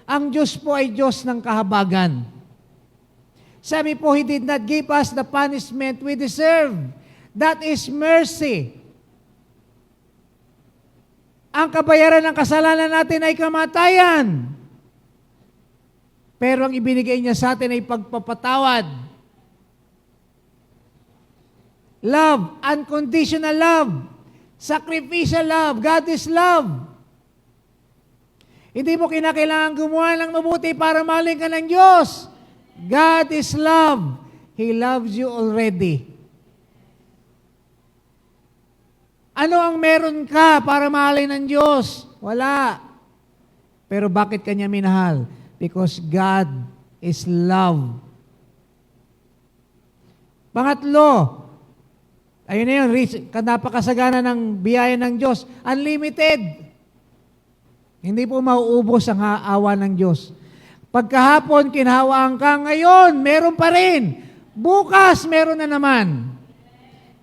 Ang Diyos po ay Diyos ng kahabagan. Sabi po, He did not give us the punishment we deserve. That is mercy. Ang kabayaran ng kasalanan natin ay kamatayan. Pero ang ibinigay niya sa atin ay pagpapatawad. Love, unconditional love. Sacrificial love. God is love. Hindi mo kinakailangan gumawa ng mabuti para mahalin ka ng Diyos. God is love. He loves you already. Ano ang meron ka para mahalin ng Diyos? Wala. Pero bakit kanya minahal? Because God is love. Pangatlo, ayun na yun, napakasagana ng biyaya ng Diyos. Unlimited. Hindi po mauubos ang awa ng Diyos. Pagkahapon, kinahawaan ka, ngayon, meron pa rin. Bukas meron na naman.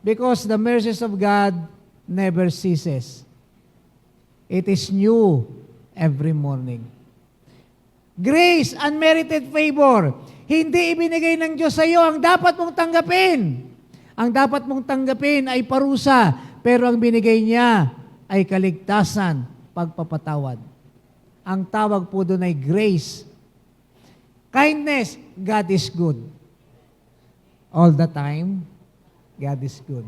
Because the mercies of God never ceases. It is new every morning. Grace, unmerited favor. Hindi ibinigay ng Diyos sa iyo ang dapat mong tanggapin. Ang dapat mong tanggapin ay parusa, pero ang binigay niya ay kaligtasan, pagpapatawad. Ang tawag po doon ay grace. Kindness, God is good. All the time, God is good.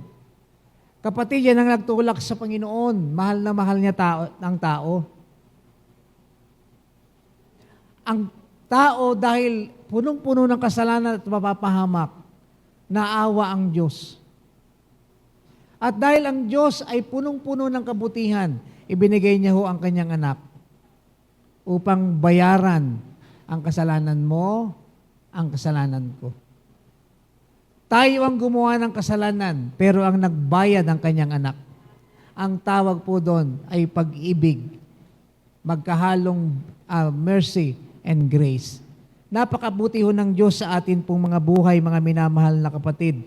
Kapatid, yan ang nagtulak sa Panginoon. Mahal na mahal niya ang tao. Ang tao dahil punong-puno ng kasalanan at mapapahamak, naawa ang Diyos. At dahil ang Diyos ay punong-puno ng kabutihan, ibinigay niya ho ang kanyang anak upang bayaran ang kasalanan mo, ang kasalanan ko. Tayo ang gumawa ng kasalanan, pero ang nagbayad ang kanyang anak. Ang tawag po doon ay pag-ibig, magkahalong mercy and grace. Napakabuti ho ng Diyos sa atin pong mga buhay, mga minamahal na kapatid.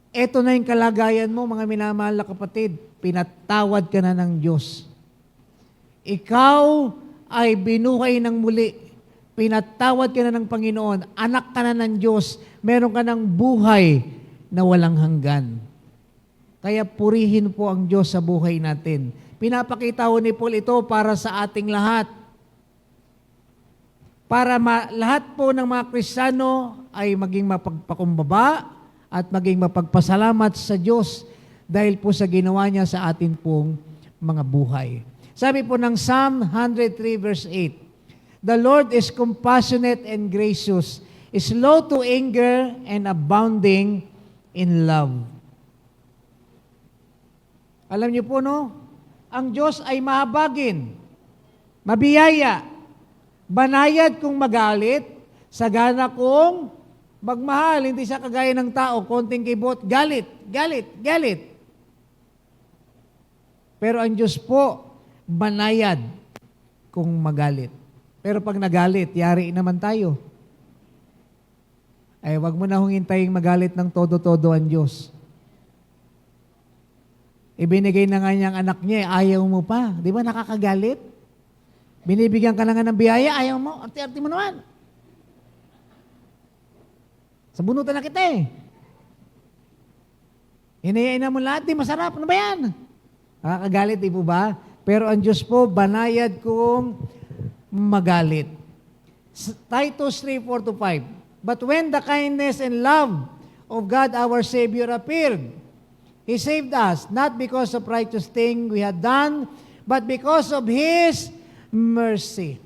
Ito na yung kalagayan mo, mga minamahal na kapatid. Pinatawad ka na ng Diyos. Ikaw ay binuhay ng muli. Pinatawad ka na ng Panginoon. Anak ka na ng Diyos. Meron ka ng buhay na walang hanggan. Kaya purihin po ang Diyos sa buhay natin. Pinapakita ho ni Paul ito para sa ating lahat. Para lahat po ng mga Kristiyano ay maging mapagpakumbaba at maging mapagpasalamat sa Diyos dahil po sa ginawa niya sa atin pong mga buhay. Sabi po ng Psalm 103 verse 8, "The Lord is compassionate and gracious, is slow to anger and abounding in love." Alam niyo po, no? Ang Diyos ay mahabagin, mabiyaya, banayad kung magalit, sagana kung magmahal. Hindi siya kagaya ng tao, konting kibot, galit, galit, galit. Pero ang Diyos po, banayad kung magalit. Pero pag nagalit, yari naman tayo. Ay, wag mo na hintaying magalit ng todo-todo ang Diyos. Ibinigay na nga niyang anak niya, ayaw mo pa. Di ba nakakagalit? Binibigyan ka na nga ng biyaya, ayaw mo, arte-arte mo naman. Sabunutan na kita eh. Hinayain na mo lahat, di masarap. Ano ba yan? Nakakagalit, di po ba? Pero ang Diyos po, banayad kung magalit. Titus 3:4-5. But when the kindness and love of God our Savior appeared, He saved us, not because of righteous thing we had done, but because of His mercy.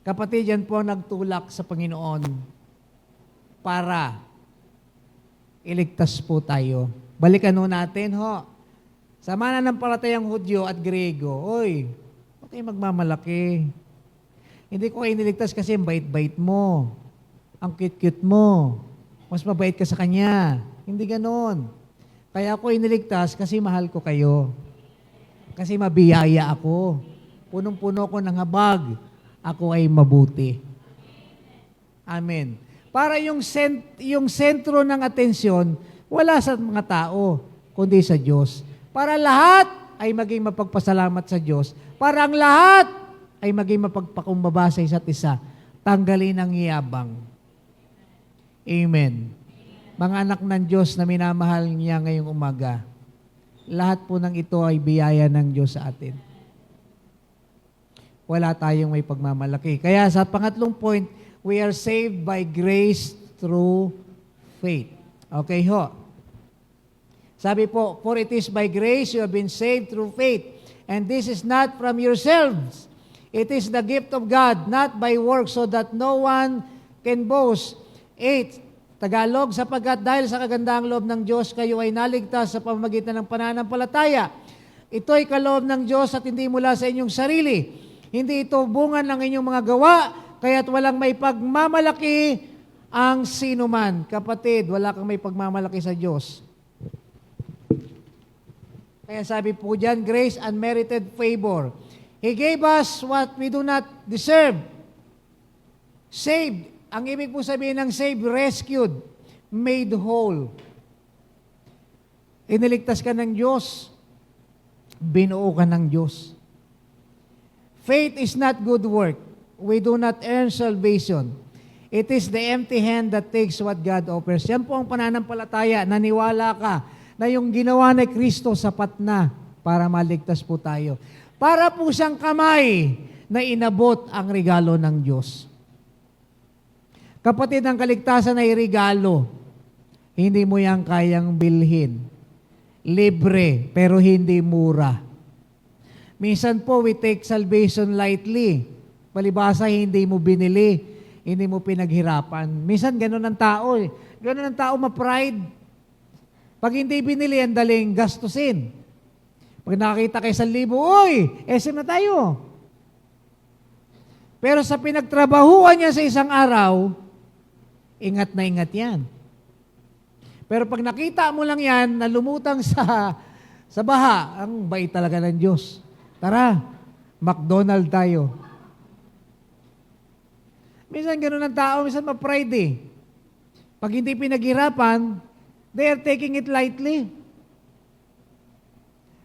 Kapatid, yan po nagtulak sa Panginoon para iligtas po tayo. Balikan ho natin, ho. Sa mananampalatayang Hudyo at Grego, oy, okay magmamalaki. Hindi ko kayo niligtas kasi ang bait-bait mo. Ang cute-cute mo. Mas mabait ka sa Kanya. Hindi ganon. Kaya ako iniligtas kasi mahal ko kayo. Kasi mabiyaya ako. Punong-puno ko ng habag. Ako ay mabuti. Amen. Para yung sentro ng atensyon, wala sa mga tao, kundi sa Diyos. Para lahat ay maging mapagpasalamat sa Diyos. Para ang lahat ay maging mapagpakumbaba sa isa't isa. Tanggalin ang yabang. Amen. Mga anak ng Diyos na minamahal niya ngayong umaga, lahat po ng ito ay biyaya ng Diyos sa atin. Wala tayong may pagmamalaki. Kaya sa pangatlong point, we are saved by grace through faith. Okay ho. Sabi po, for it is by grace you have been saved through faith. And this is not from yourselves. It is the gift of God, not by works, so that no one can boast. 8. Tagalog, sapagkat dahil sa kagandahang loob ng Diyos, kayo ay naligtas sa pamamagitan ng pananampalataya. Ito ay kaloob ng Diyos at hindi mula sa inyong sarili. Hindi ito bunga ng inyong mga gawa, kaya't walang may pagmamalaki ang sinuman. Kapatid, wala kang may pagmamalaki sa Diyos. Kaya sabi po dyan, grace, unmerited favor. He gave us what we do not deserve. Saved Ang ibig po sabihin ng saved, rescued, made whole. Iniligtas ka ng Diyos, binuo ka ng Diyos. Faith is not good work. We do not earn salvation. It is the empty hand that takes what God offers. Yan po ang pananampalataya. Naniwala ka na yung ginawa ni Kristo sapat na para maligtas po tayo. Para po siyang kamay na inabot ang regalo ng Diyos. Kapatid, ang kaligtasan ay regalo. Hindi mo yan kayang bilhin. Libre, pero hindi mura. Minsan po, we take salvation lightly. Palibasa, hindi mo binili, hindi mo pinaghirapan. Minsan, ganun ang tao. Ganun ang tao, ma-pride. Pag hindi binili, ang daling gastusin. Pag nakakita kayo 1,000, uy, SM na tayo. Pero sa pinagtrabahuan niya sa isang araw, ingat na ingat yan. Pero pag nakita mo lang yan, na lumutang sa baha, ang bait talaga ng Diyos. Tara, McDonald tayo. Minsan ganun ang tao, minsan ma-pride eh. Pag hindi pinaghirapan, they are taking it lightly.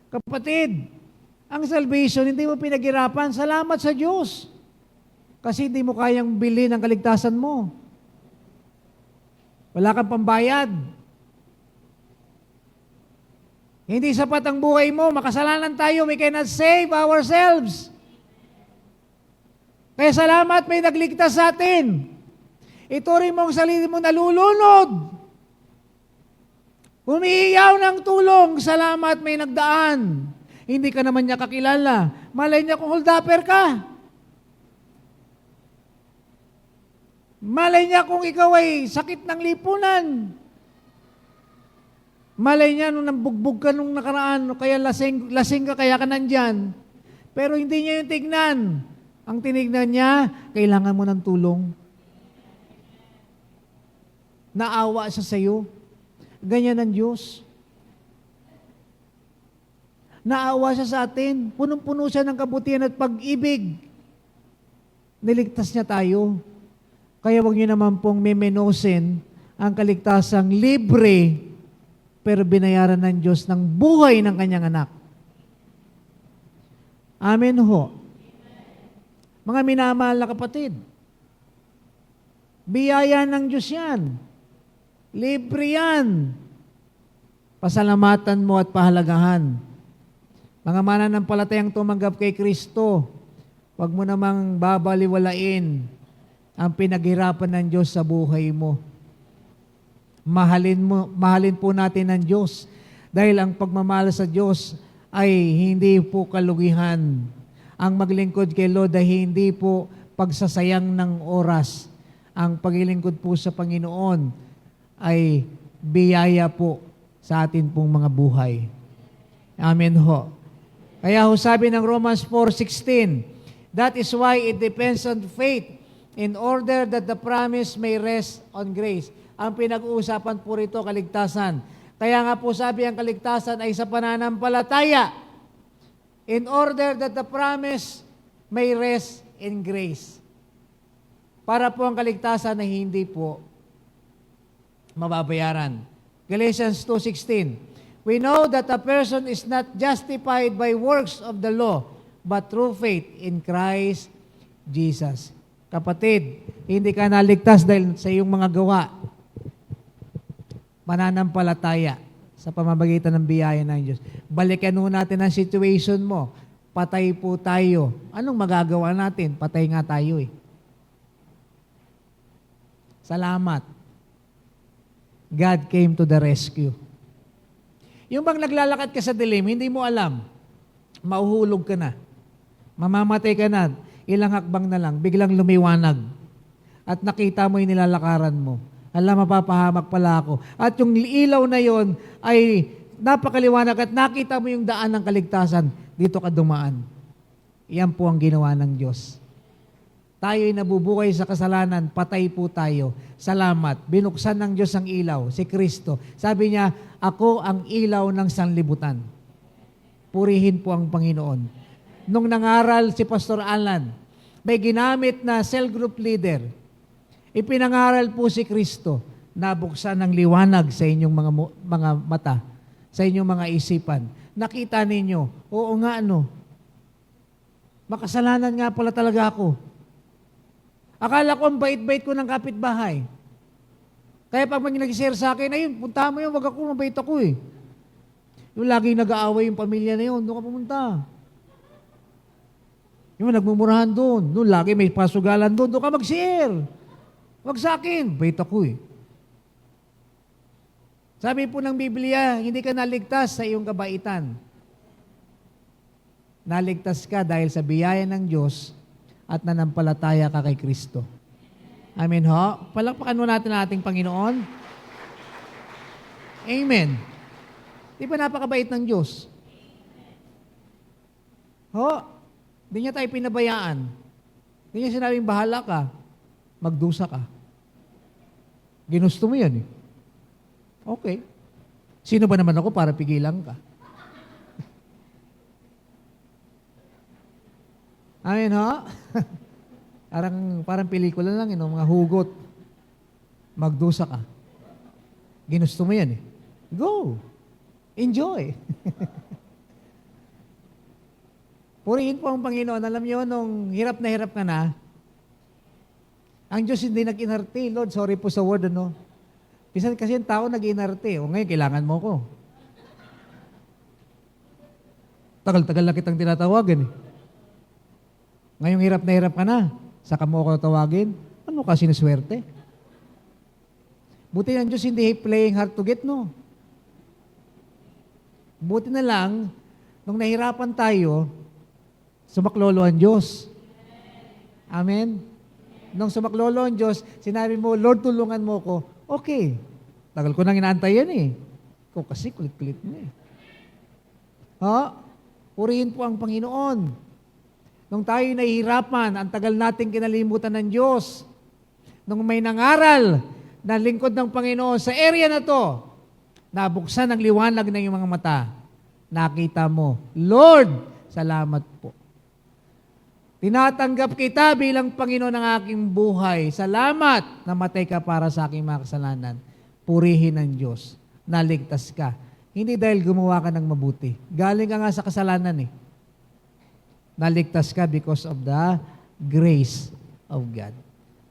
Kapatid, ang salvation, hindi mo pinaghirapan, salamat sa Diyos. Kasi hindi mo kayang bilhin ang kaligtasan mo. Wala kang pambayad. Hindi sapat ang buhay mo, makasalanan tayo, we cannot save ourselves. Kaya salamat may nagligtas sa atin. Ituring mo ang sarili mo nalulunod. Humihiyaw ng tulong, salamat may nagdaan. Hindi ka naman niya kakilala. Malay niya kung hold-upper ka. Malay niya kung ikaw ay sakit ng lipunan. Malay niya nung nambugbog ka nung nakaraan, kaya lasing ka, kaya ka nandyan. Pero hindi niya yung tignan. Ang tinignan niya, kailangan mo ng tulong. Naawa siya sa iyo. Ganyan ang Diyos. Naawa siya sa atin. Punong-puno siya ng kabutihan at pag-ibig. Niligtas niya tayo. Kaya huwag niyo naman pong memenosin ang kaligtasang libre, pero binayaran ng Diyos ng buhay ng kanyang anak. Amen ho. Mga minamahal na kapatid, biyaya ng Diyos yan. Libre yan. Pasalamatan mo at pahalagahan. Mga mananampalatayang tumanggap kay Kristo, huwag mo namang babaliwalain ang pinaghirapan ng Diyos sa buhay mo. Mahalin po natin ang Diyos dahil ang pagmamahal sa Diyos ay hindi po kalugihan. Ang maglingkod kay Lord ay hindi po pagsasayang ng oras. Ang paglingkod po sa Panginoon ay biyaya po sa atin pong mga buhay. Amen ho. Kaya ho sabi ng Romans 4:16, that is why it depends on faith in order that the promise may rest on grace. Ang pinag-uusapan po rito, kaligtasan. Kaya nga po sabi ang kaligtasan ay sa pananampalataya in order that the promise may rest in grace. Para po ang kaligtasan na hindi po mababayaran. Galatians 2:16, we know that a person is not justified by works of the law, but through faith in Christ Jesus. Kapatid, hindi ka naligtas dahil sa iyong mga gawa. Mananampalataya sa pamamagitan ng biyaya ng Diyos. Balikan ho natin ang situation mo. Patay po tayo. Anong magagawa natin? Patay nga tayo eh. Salamat. God came to the rescue. Yung bang naglalakad ka sa dilim, hindi mo alam, mauhulog ka na. Mamamatay ka na. Ilang hakbang na lang, biglang lumiwanag. At nakita mo yung nilalakaran mo. Alam, mapapahamak pala ako. At yung ilaw na yon ay napakaliwanag at nakita mo yung daan ng kaligtasan. Dito ka dumaan. Iyan po ang ginawa ng Diyos. Tayo'y nabubuhay sa kasalanan, patay po tayo. Salamat. Binuksan ng Diyos ang ilaw, si Kristo. Sabi niya, ako ang ilaw ng sanlibutan. Purihin po ang Panginoon. Nung nangaral si Pastor Alan, may ginamit na cell group leader. Ipinangaral po si Kristo na buksan ng liwanag sa inyong mga mata, sa inyong mga isipan. Nakita ninyo, oo nga makasalanan nga pala talaga ako. Akala ko ang bait-bait ko ng kapitbahay. Kaya pag may nag-share sa akin, ayun, punta mo yun, wag ako, mabait ako eh. Yung laging nag-aaway yung pamilya na yun, doon ka pumunta. Yung nagmumurahan doon, doon lagi may pasugalan doon, doon ka mag-share. Wag sa akin, bait ako eh. Sabi po ng Biblia, hindi ka naligtas sa iyong kabaitan. Naligtas ka dahil sa biyaya ng Diyos at nanampalataya ka kay Kristo. Amen ho? Palakpakan mo natin ang ating Panginoon. Amen. Di ba napakabait ng Diyos? Ho? Di niya tayo pinabayaan. Di niya sinabing bahala ka, magdusa ka. Ginusto mo yan eh. Okay. Sino ba naman ako para pigilan ka? Amen ho? Parang pelikula lang, mga hugot. Magdusa ka. Ginusto mo yan eh. Go! Enjoy! Purihin po ang Panginoon. Alam niyo, nung hirap ka na, ang Diyos hindi nag-inarte. Lord, sorry po sa word, Bisan kasi yung tao nag-inarte. O ngayon, kailangan mo ko. Tagal-tagal na kitang tinatawagan eh. Ngayong hirap ka na. Saka mo ako tawagin, ano ka sinuswerte? Buti ng Diyos hindi playing hard to get, no? Buti na lang, nung nahirapan tayo, sumaklolo ang Diyos. Amen? Nung sumaklolo ang Diyos, sinabi mo, Lord, tulungan mo ko. Okay. Tagal ko nang inaantay yan eh. Ikaw kasi kulit-kulit mo eh. Purihin po ang Panginoon. Nung tayo nahihirapan, ang tagal nating kinalimutan ng Diyos. Nung may nangaral na lingkod ng Panginoon sa area na to, nabuksan ang liwanag ng iyong mga mata. Nakita mo, Lord, salamat po. Tinatanggap kita bilang Panginoon ng aking buhay. Salamat na matay ka para sa aking mga kasalanan. Purihin ng Diyos. Naligtas ka. Hindi dahil gumawa ka ng mabuti. Galing ka nga sa kasalanan eh. Naligtas ka because of the grace of God.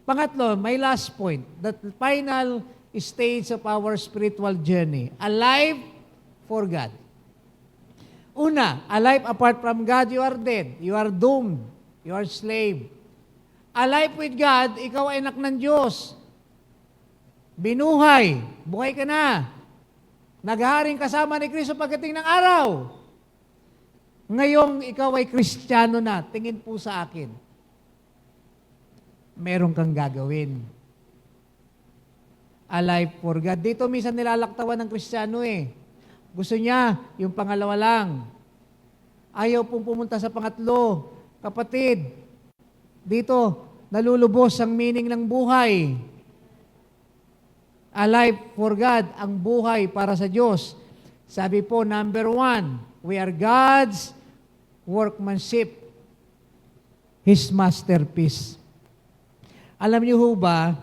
Pangatlo, my last point, the final stage of our spiritual journey, alive for God. Una, alive apart from God, you are dead. You are doomed. You are slave. Alive with God, ikaw ay anak ng Diyos. Binuhay. Buhay ka na. Naghaharing kasama ni Kristo pagdating ng araw. Ngayong ikaw ay Kristiyano na, tingin po sa akin, meron kang gagawin. Alive for God. Dito minsan nilalaktawan ng Kristiyano eh. Gusto niya, yung pangalawa lang. Ayaw pong pumunta sa pangatlo. Kapatid, dito, nalulubos ang meaning ng buhay. Alive for God, ang buhay para sa Diyos. Sabi po, number 1, we are God's workmanship, His masterpiece. Alam niyo ho ba,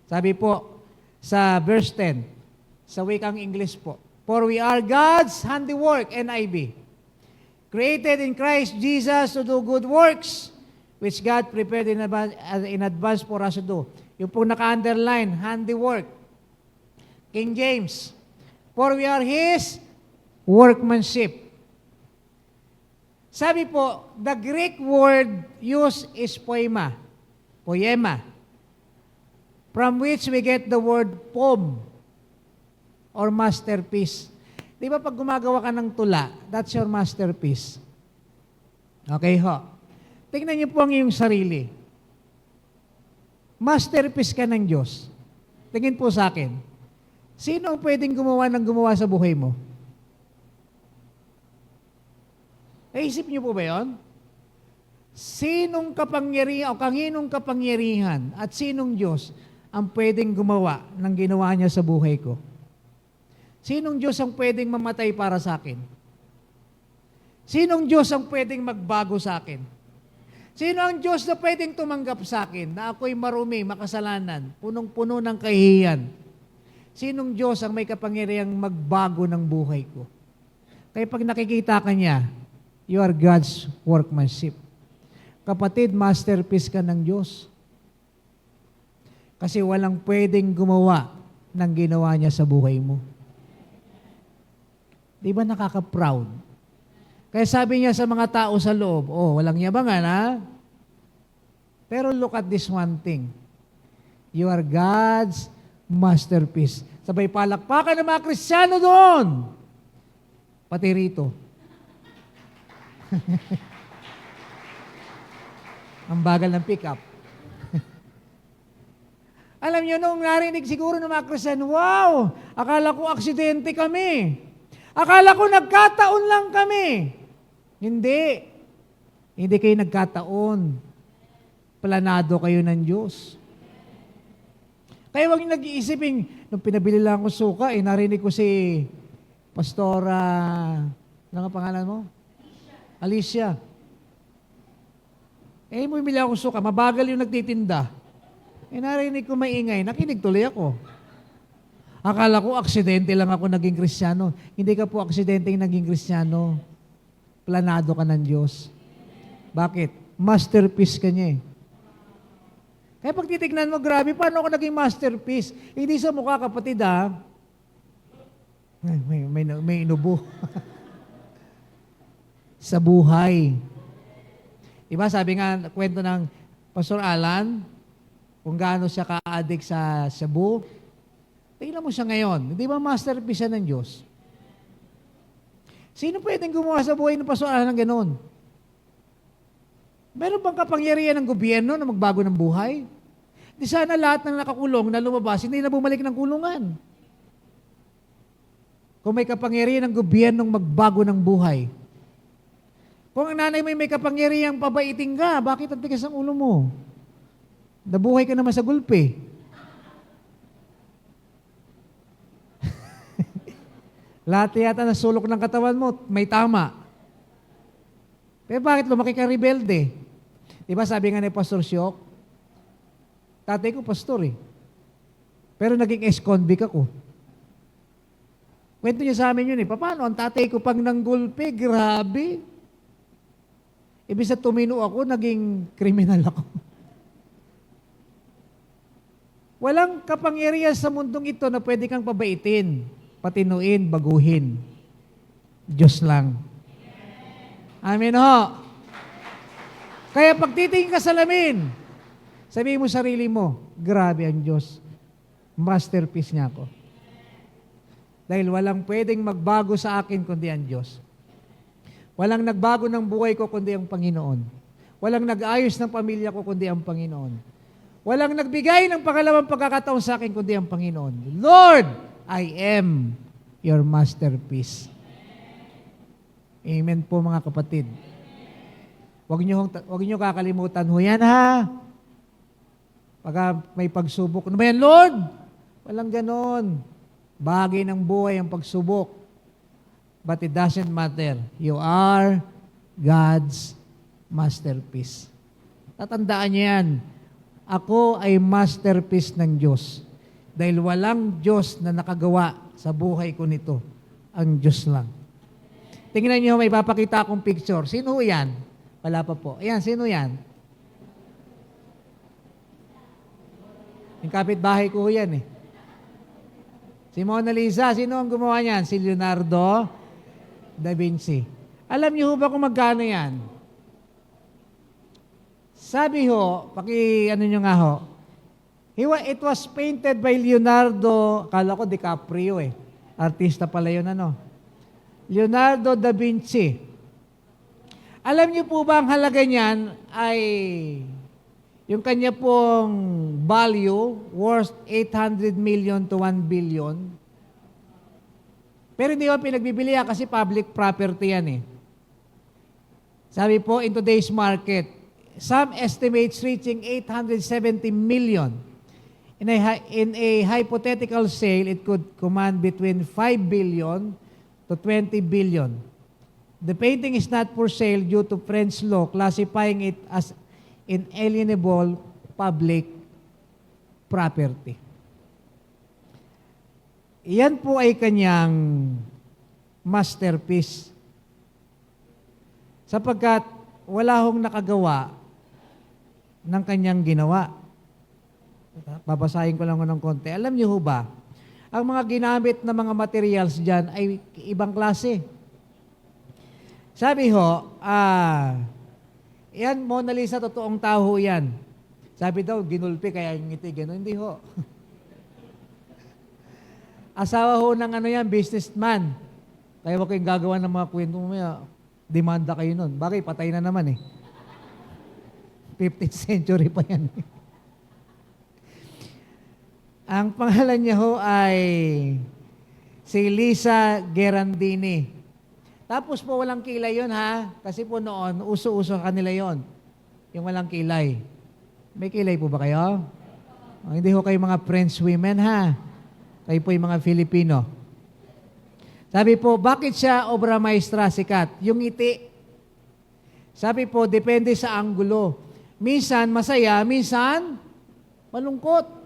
sabi po sa verse 10, sa wikang English po, for we are God's handiwork, NIV, created in Christ Jesus to do good works, which God prepared in advance for us to do. Yung po naka-underline, handiwork. King James, for we are His workmanship. Sabi po, the Greek word used is poema, from which we get the word poem or masterpiece. Di ba pag gumagawa ka ng tula, that's your masterpiece. Okay ho. Tingnan niyo po ang iyong sarili. Masterpiece ka ng Diyos. Tingin po sa akin. Sino ang pwedeng gumawa sa buhay mo? Naisip niyo po ba yun? Sinong kapangyarihan o kanginong kapangyarihan at sinong Diyos ang pwedeng gumawa ng ginawa niya sa buhay ko? Sinong Diyos ang pwedeng mamatay para sa akin? Sinong Diyos ang pwedeng magbago sa akin? Sino ang Diyos na pwedeng tumanggap sa akin na ako'y marumi, makasalanan, punong-puno ng kahihiyan? Sinong Diyos ang may kapangyarihang magbago ng buhay ko? Kaya pag nakikita ka niya, you are God's workmanship. Kapatid, masterpiece ka ng Diyos. Kasi walang pwedeng gumawa ng ginawa niya sa buhay mo. Di ba nakaka-proud? Kaya sabi niya sa mga tao sa loob, walang yabangan ha? Pero look at this one thing. You are God's masterpiece. Sabay palakpakan ng mga Kristiyano doon. Pati rito. Ang bagal ng pick-up. Alam niyo, nung narinig siguro ng mga Kristiyano, wow! Akala ko aksidente kami. Akala ko nagkataon lang kami. Hindi. Hindi kayo nagkataon. Planado kayo ng Diyos. Kaya huwag niyo nag-iisipin, nung pinabili lang ko suka, narinig ko si Pastora, ano nga pangalan mo? Alicia. Bumili ako suka, mabagal yung nagtitinda. Narinig ko maingay, nakinig tuloy ako. Akala ko aksidente lang ako naging Kristiyano. Hindi ka po aksidente yung naging Kristiyano. Planado ka ng Diyos. Bakit? Masterpiece ka niya eh. Kaya pag titignan mo, grabe, paano ako naging masterpiece? Hindi sa mukha, kapatid ha. May inubo. Sa buhay. Diba, sabi nga, kwento ng Pastor Alan, kung gaano siya ka-addict sa Cebu, tingnan mo siya ngayon. Hindi ba masterpiece siya ng Diyos? Sino pwedeng gumawa sa buhay ng Pastor Alan ng ganon? Meron bang kapangyarihan ng gobyerno na magbago ng buhay? Di sana lahat ng nakakulong na lumabas, hindi na bumalik ng kulungan. Kung may kapangyarihan ng gobyernong magbago ng buhay. Kung ang nanay mo may kapangyarihang pabaiting ka, bakit ang tigas ang ulo mo? Nabuhay ka naman sa gulpi. Lahat yata na sulok ng katawan mo, may tama. Pero bakit lumaki ka rebelde? Diba sabi nga ni Pastor Siok, tatay ko pastor eh. Pero naging ex-convict ako. Kwento niya sa amin yun eh. Paano? Ang tatay ko pag nanggulpe, grabe. Ibig sa tumino ako, naging kriminal ako. Walang kapangyarihan sa mundong ito na pwede kang pabaitin, patinuin, baguhin. Diyos lang. Amen ho. Kaya pag titingin ka sa salamin, sabihin mo sarili mo, grabe ang Diyos. Masterpiece niya ako. Dahil walang pwedeng magbago sa akin kundi ang Diyos. Walang nagbago ng buhay ko kundi ang Panginoon. Walang nag-ayos ng pamilya ko kundi ang Panginoon. Walang nagbigay ng pangalawang pagkakataon sa akin kundi ang Panginoon. Lord, I am your masterpiece. Amen po mga kapatid. Huwag niyo kakalimutan ho yan ha. Pagka may pagsubok, ano ba yan, Lord? Walang ganon. Bagay ng buhay ang pagsubok. But it doesn't matter. You are God's masterpiece. Tatandaan niyo yan. Ako ay masterpiece ng Diyos. Dahil walang Diyos na nakagawa sa buhay ko nito. Ang Diyos lang. Tingnan niyo, may papakita akong picture. Sino yan? Wala pa po. Ayan, sino yan? Yung kapitbahay ko yan eh. Si Mona Lisa, sino ang gumawa niyan? Si Leonardo da Vinci. Alam niyo ba kung magkano yan? Sabi ho, ano nyo nga ho, it was painted by Leonardo, akala ko DiCaprio eh. Artista pala yun ano. Leonardo da Vinci. Alam niyo po ba ang halaga niyan ay yung kanya pong value worth 800 million to 1 billion. Pero hindi ko pinagbibili kasi public property yan eh. Sabi po, in today's market, some estimates reaching 870 million. In a hypothetical sale, it could command between 5 billion to 20 billion. The painting is not for sale due to French law classifying it as inalienable public property. Iyan po ay kanyang masterpiece. Sapagkat wala hong nakagawa ng kanyang ginawa. Babasahin ko lang ng konti. Alam niyo ho ba, ang mga ginamit na mga materials dyan ay ibang klase. Sabi ho, yan, Mona Lisa, totoong tao yan. Sabi daw, ginulpi kaya yung ngiti, gano'n. Hindi ho. Asawa ho ng businessman. Kaya wag kayong gagawa ng mga kwento mo, demanda kayo nun. Bakit? Patay na naman 15th century pa yan. Ang pangalan niya ho ay si Lisa Gerandini. Tapos po walang kilay yun ha. Kasi po noon, uso-uso kanila yon. Yung walang kilay. May kilay po ba kayo? Hindi ho kayo mga French women ha. Kayo po yung mga Filipino. Sabi po, bakit siya obra maestra sikat? Yung ngiti. Sabi po, depende sa anggulo. Minsan masaya, minsan malungkot.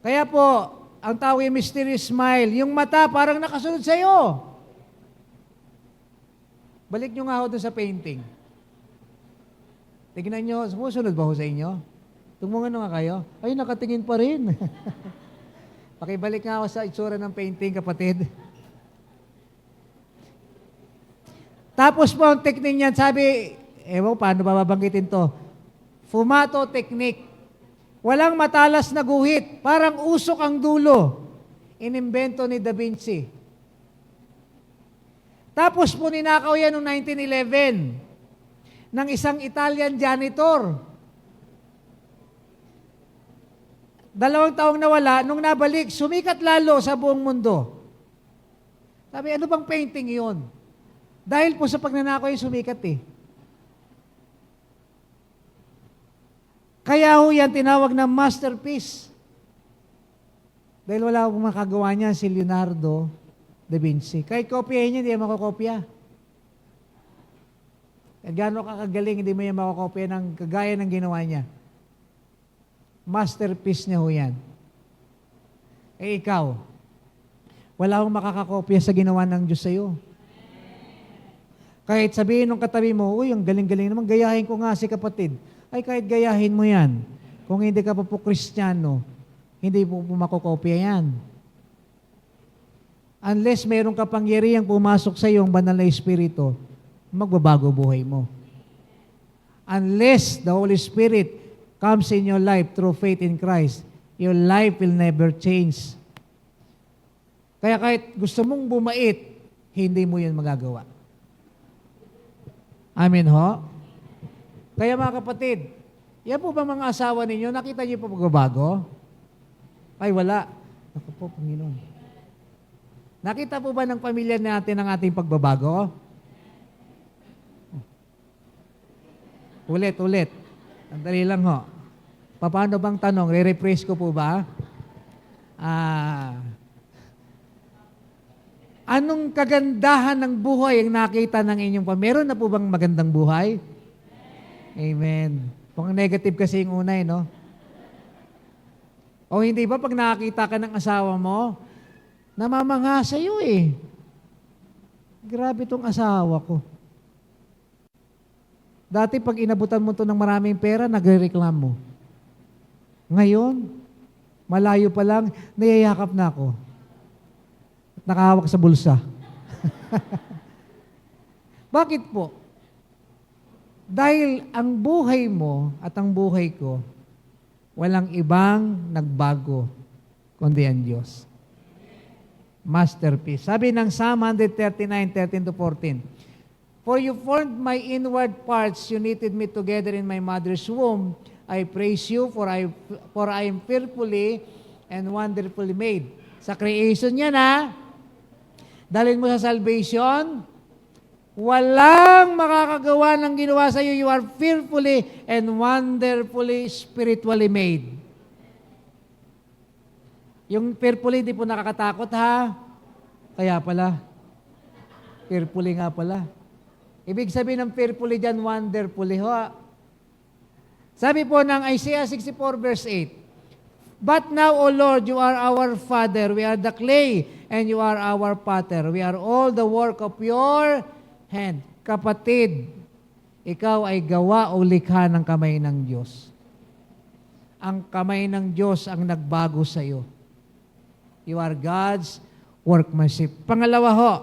Kaya po, ang tawag yung mysterious smile, yung mata parang nakasunod sa iyo. Balik nyo nga ho doon sa painting. Tignan nyo, sumusunod ba ho sa inyo? Tumungan nga kayo. Ay, nakatingin pa rin. Pakibalik nga ako sa itsura ng painting, kapatid. Tapos po, ang technique niyan, sabi, ewan, paano ba babanggitin to? Fumato technique. Walang matalas na guhit, parang usok ang dulo. Inimbento ni Da Vinci. Tapos po ninakaw yan noong 1911 ng isang Italian janitor. 2 taong nawala, nung nabalik, sumikat lalo sa buong mundo. Sabi, ano bang painting iyon? Dahil po sa pagnanakaw yung sumikat Kaya ho yan tinawag na masterpiece. Dahil wala akong makagawa niya si Leonardo da Vinci. Kahit kopyahin niya, hindi makakopya. At gano'n kakagaling, hindi mo yan makakopya ng kagaya ng ginawa niya. Masterpiece niya ho yan. Ikaw, wala akong makakakopya sa ginawa ng Diyos sa'yo. Kahit sabihin ng katabi mo, uy, ang galing-galing naman, gayahin ko nga si kapatid. Ay kahit gayahin mo yan, kung hindi ka pa po Kristiyano, hindi po makokopya yan. Unless mayroong kapangyarihang pumasok sa iyo ang banal na Espiritu, magbabago buhay mo. Unless the Holy Spirit comes in your life through faith in Christ, your life will never change. Kaya kahit gusto mong bumait, hindi mo yan magagawa. Amen ho? Kaya mga kapatid, yan po ba mga asawa ninyo? Nakita niyo po pagbabago? Ay, wala. Ako po, Panginoon. Nakita po ba ng pamilya natin ang ating pagbabago? Ulit. Andali lang ho. Paano bang tanong? Re-rephrase ko po ba? Anong kagandahan ng buhay ang nakita ng inyong pamilya? Meron na po bang magandang buhay? Amen. Kung negative kasi yung una no? O hindi ba pag nakakita ka ng asawa mo, namamangha sa'yo Grabe tong asawa ko. Dati pag inabutan mo to ng maraming pera, nagre-reklamo. Ngayon, malayo pa lang, niyayakap na ako. At nakahawak sa bulsa. Bakit po? Dahil ang buhay mo at ang buhay ko, walang ibang nagbago kundi ang Diyos. Masterpiece. Sabi ng Psalm 139:13-14, For you formed my inward parts, you knitted me together in my mother's womb. I praise you, for I am fearfully and wonderfully made. Sa creation niya dalhin mo sa salvation, walang makakagawa ng ginawa sa iyo. You are fearfully and wonderfully spiritually made. Yung fearfully, di po nakakatakot ha? Kaya pala. Fearfully nga pala. Ibig sabihin ng fearfully dyan, wonderfully. Ho. Sabi po ng Isaiah 64 verse 8, But now, O Lord, you are our Father. We are the clay, and you are our potter. We are all the work of your hand. Kapatid, ikaw ay gawa o likha ng kamay ng Diyos. Ang kamay ng Diyos ang nagbago sa iyo. You are God's workmanship. Pangalawa ho,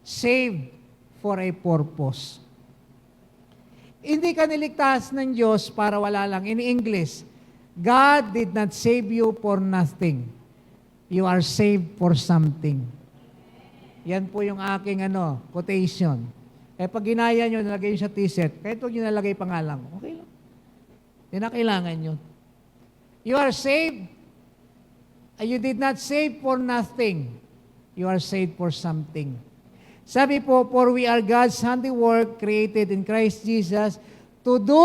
saved for a purpose. Hindi ka niligtas ng Diyos para wala lang. In English, God did not save you for nothing. You are saved for something. Yan po yung aking quotation. Pag ginaya nyo, nalagay nyo sa t-shirt, kahit huwag nyo nalagay pangalan, okay lang. Hindi na kailangan nyo. You are saved. You did not save for nothing. You are saved for something. Sabi po, for we are God's handiwork created in Christ Jesus to do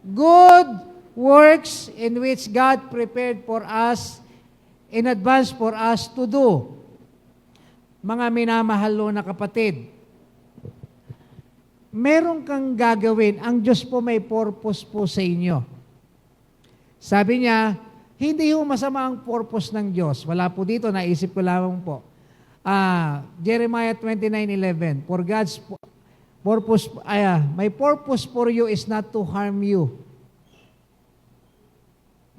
good works in which God prepared for us in advance for us to do. Mga minamahal na kapatid, meron kang gagawin. Ang Diyos po may purpose po sa inyo. Sabi niya, hindi ho masama ang purpose ng Diyos. Wala po dito, naisip ko lamang po. Jeremiah 29:11, for God's purpose, my purpose for you is not to harm you,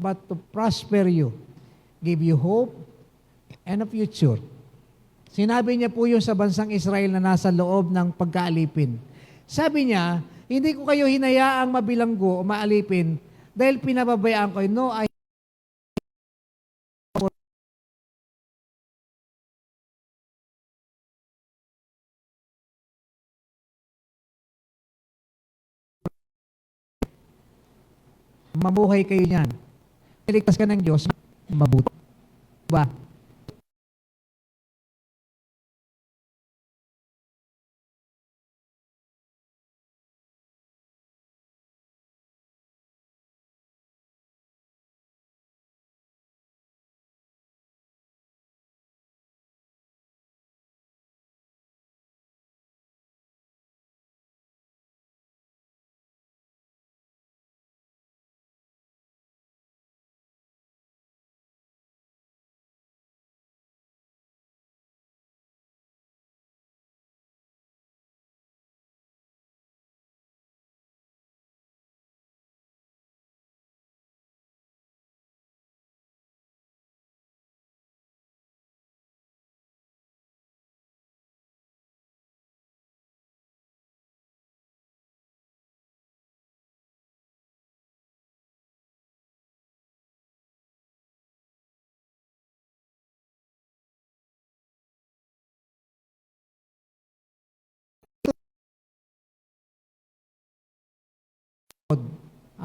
but to prosper you, give you hope and a future. Sinabi niya po yung sa bansang Israel na nasa loob ng pagkaalipin. Sabi niya, hindi ko kayo hinayaang mabilanggo o maalipin dahil pinababayaan ko. No, mabuhay kayo niyan. Iligtas ka ng Diyos, mabuti. Diba?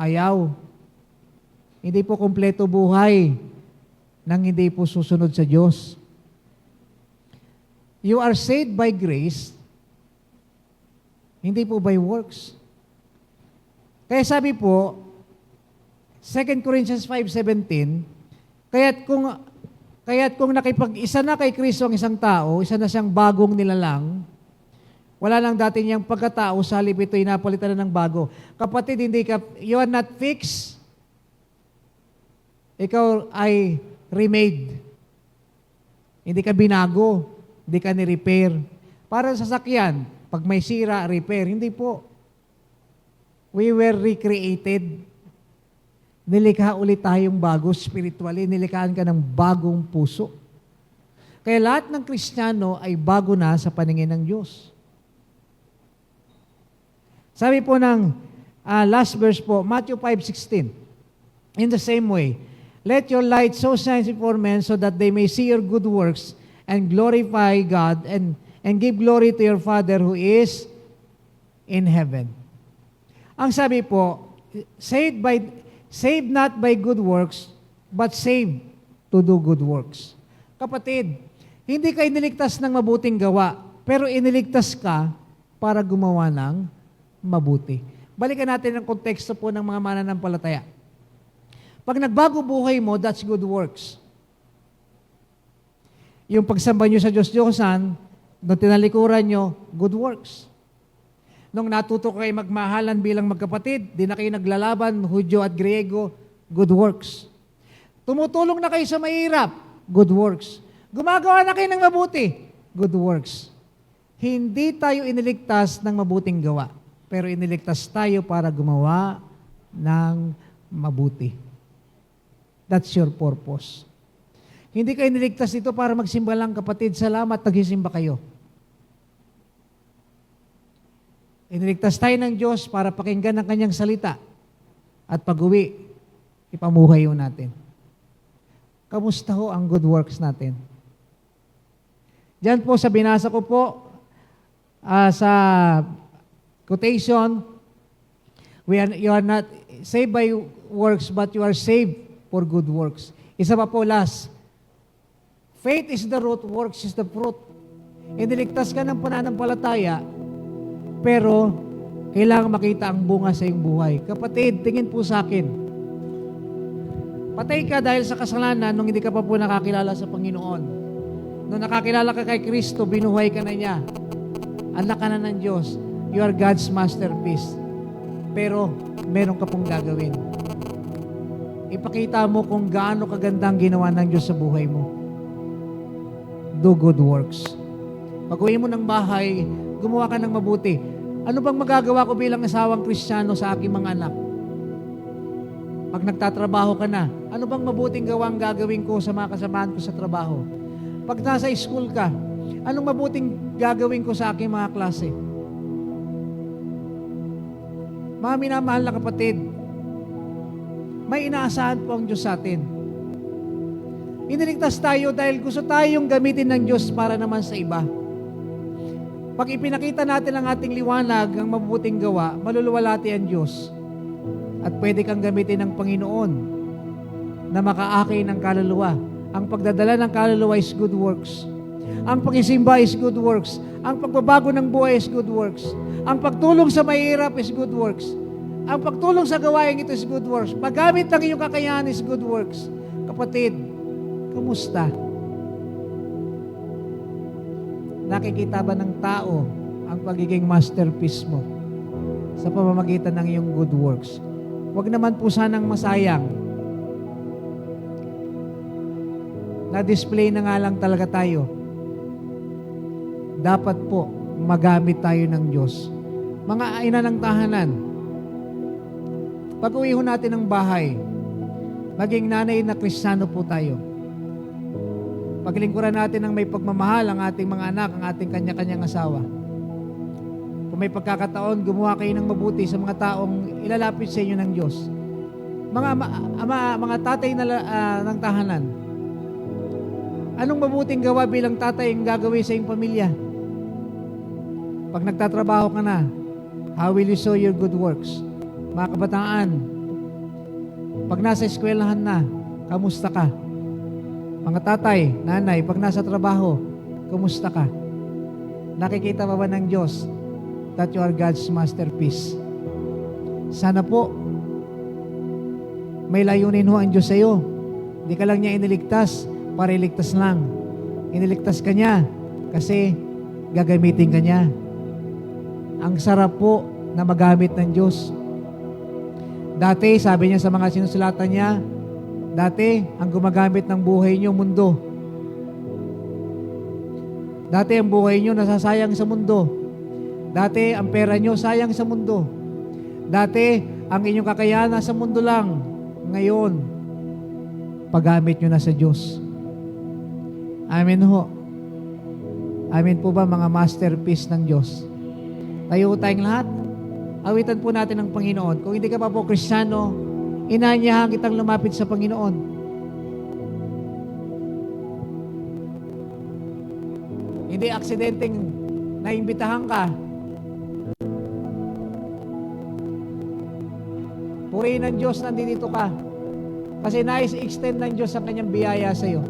Ayaw. Hindi po kompleto buhay nang hindi po susunod sa Diyos. You are saved by grace, hindi po by works. Kaya sabi po, 2 Corinthians 5:17, kaya't kung nakipag-isa na kay Kristo ang isang tao, isa na siyang bagong nilalang, wala lang dati niyang pagkatao, sa halip ito'y napalitan na ng bago. Kapatid, you are not fixed. Ikaw ay remade. Hindi ka binago. Hindi ka ni-repair. Para sa sasakyan, pag may sira, repair. Hindi po. We were recreated. Nilikha ulit tayong bago spiritually. Nilikhaan ka ng bagong puso. Kaya lahat ng Kristiyano ay bago na sa paningin ng Diyos. Sabi po ng last verse po, Matthew 5:16, in the same way, let your light so shine before men so that they may see your good works and glorify God and give glory to your Father who is in heaven. Ang sabi po, saved not by good works, but saved to do good works. Kapatid, hindi ka iniligtas ng mabuting gawa, pero iniligtas ka para gumawa ng mabuti. Balikan natin ang konteksto po ng mga mananampalataya. Pag nagbago buhay mo, that's good works. Yung pagsamba nyo sa Diyos-Diyosan, nung tinalikuran nyo, good works. Nung natuto kayo magmahalan bilang magkapatid, di na kayo naglalaban, Hudyo at Griego, good works. Tumutulong na kayo sa mahirap, good works. Gumagawa na kayo ng mabuti, good works. Hindi tayo iniligtas ng mabuting gawa, pero iniligtas tayo para gumawa ng mabuti. That's your purpose. Hindi kayo iniligtas dito para magsimba lang, kapatid. Salamat, nagsisimba kayo. Iniligtas tayo ng Diyos para pakinggan ang kanyang salita at pag-uwi, ipamuhay natin. Kamusta ho ang good works natin? Diyan po sa binasa ko po, sa quotation, you are not saved by works, but you are saved for good works. Isa pa po last, faith is the root, works is the fruit. Iniligtas ka ng pananampalataya, pero kailangan makita ang bunga sa iyong buhay. Kapatid, tingin po sa akin. Patay ka dahil sa kasalanan nung hindi ka pa po nakakilala sa Panginoon. Nung nakakilala ka kay Kristo, binuhay ka na niya. Anak ka na ng Diyos. You are God's masterpiece. Pero meron ka pong gagawin. Ipakita mo kung gaano kaganda ang ginawa ng Diyos sa buhay mo. Do good works. Pag-uwi mo ng bahay, gumawa ka ng mabuti. Ano bang magagawa ko bilang asawang Kristiyano sa aking mga anak? Pag nagtatrabaho ka na, ano bang mabuting gawang gagawin ko sa mga kasamahan ko sa trabaho? Pag nasa school ka, anong mabuting gagawin ko sa aking mga klase? Mga minamahal na kapatid, may inaasahan po ang Diyos sa atin. Iniligtas tayo dahil gusto tayong gamitin ng Diyos para naman sa iba. Pag ipinakita natin ang ating liwanag, ang mabuting gawa, maluluwalhati ang Diyos. At pwede kang gamitin ng Panginoon na makaakay ng kaluluwa. Ang pagdadala ng kaluluwa is good works. Ang pagisimba is good works. Ang pagbabago ng buhay is good works. Ang pagtulong sa mahirap is good works. Ang pagtulong sa gawain ito is good works. Paggamit ng iyong kakayahan is good works. Kapatid, kamusta? Nakikita ba ng tao ang pagiging masterpiece mo sa pamamagitan ng iyong good works? Huwag naman po sanang masayang. Na-display na nga lang talaga tayo. Dapat po magamit tayo ng Diyos. Mga ina ng tahanan, pag-uwi ho natin ng bahay, maging nanay na Kristiyano po tayo. Paglingkuran natin ng may pagmamahal ang ating mga anak, ang ating kanya-kanyang asawa. Kung may pagkakataon, gumawa kayo ng mabuti sa mga taong ilalapit sa inyo ng Diyos. Mga tatay ng tahanan, anong mabuting gawa bilang tatay ang gagawin sa iyong pamilya? Pag nagtatrabaho ka na, how will you show your good works? Mga kabataan, pag nasa eskwelahan na, kamusta ka? Mga tatay, nanay, pag nasa trabaho, kumusta ka? Nakikita ba ng Diyos that you are God's masterpiece? Sana po, may layunin ho ang Diyos sa iyo. Hindi ka lang niya iniligtas para iligtas lang. Iniligtas ka niya kasi gagamitin ka niya. Ang sarap po na magamit ng Diyos. Dati, sabi niya sa mga sinusulatan niya, dati, ang gumagamit ng buhay niyo, mundo. Dati, ang buhay niyo nasasayang sa mundo. Dati, ang pera niyo sayang sa mundo. Dati, ang inyong kakayahan sa mundo lang. Ngayon, paggamit niyo na sa Diyos. Amen ho. Amen po ba mga masterpiece ng Diyos? Tayo tayong lahat. Awitan po natin ang Panginoon. Kung hindi ka pa po Kristiyano, inaanyahan kitang lumapit sa Panginoon. Hindi aksidenteng naimbitahan ka. Purihin ng Diyos nandito ka. Kasi nais i-extend ng Diyos ang kanyang biyaya sa iyo.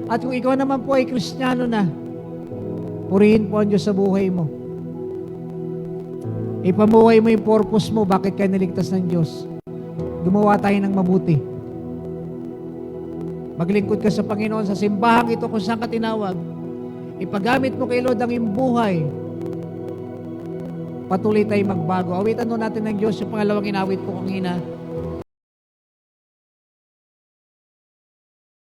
At kung ikaw naman po ay Kristiyano na, purihin po ang Diyos sa buhay mo. Ipamuhay mo yung purpose mo, bakit ka niligtas ng Diyos. Gumawa tayo ng mabuti. Maglingkod ka sa Panginoon sa simbahang ito kung saan ka tinawag. Ipagamit mo kay Lord ang iyong buhay patuloy tayong magbago. Awitan nun natin ng Diyos yung pangalawang inawit po kanina.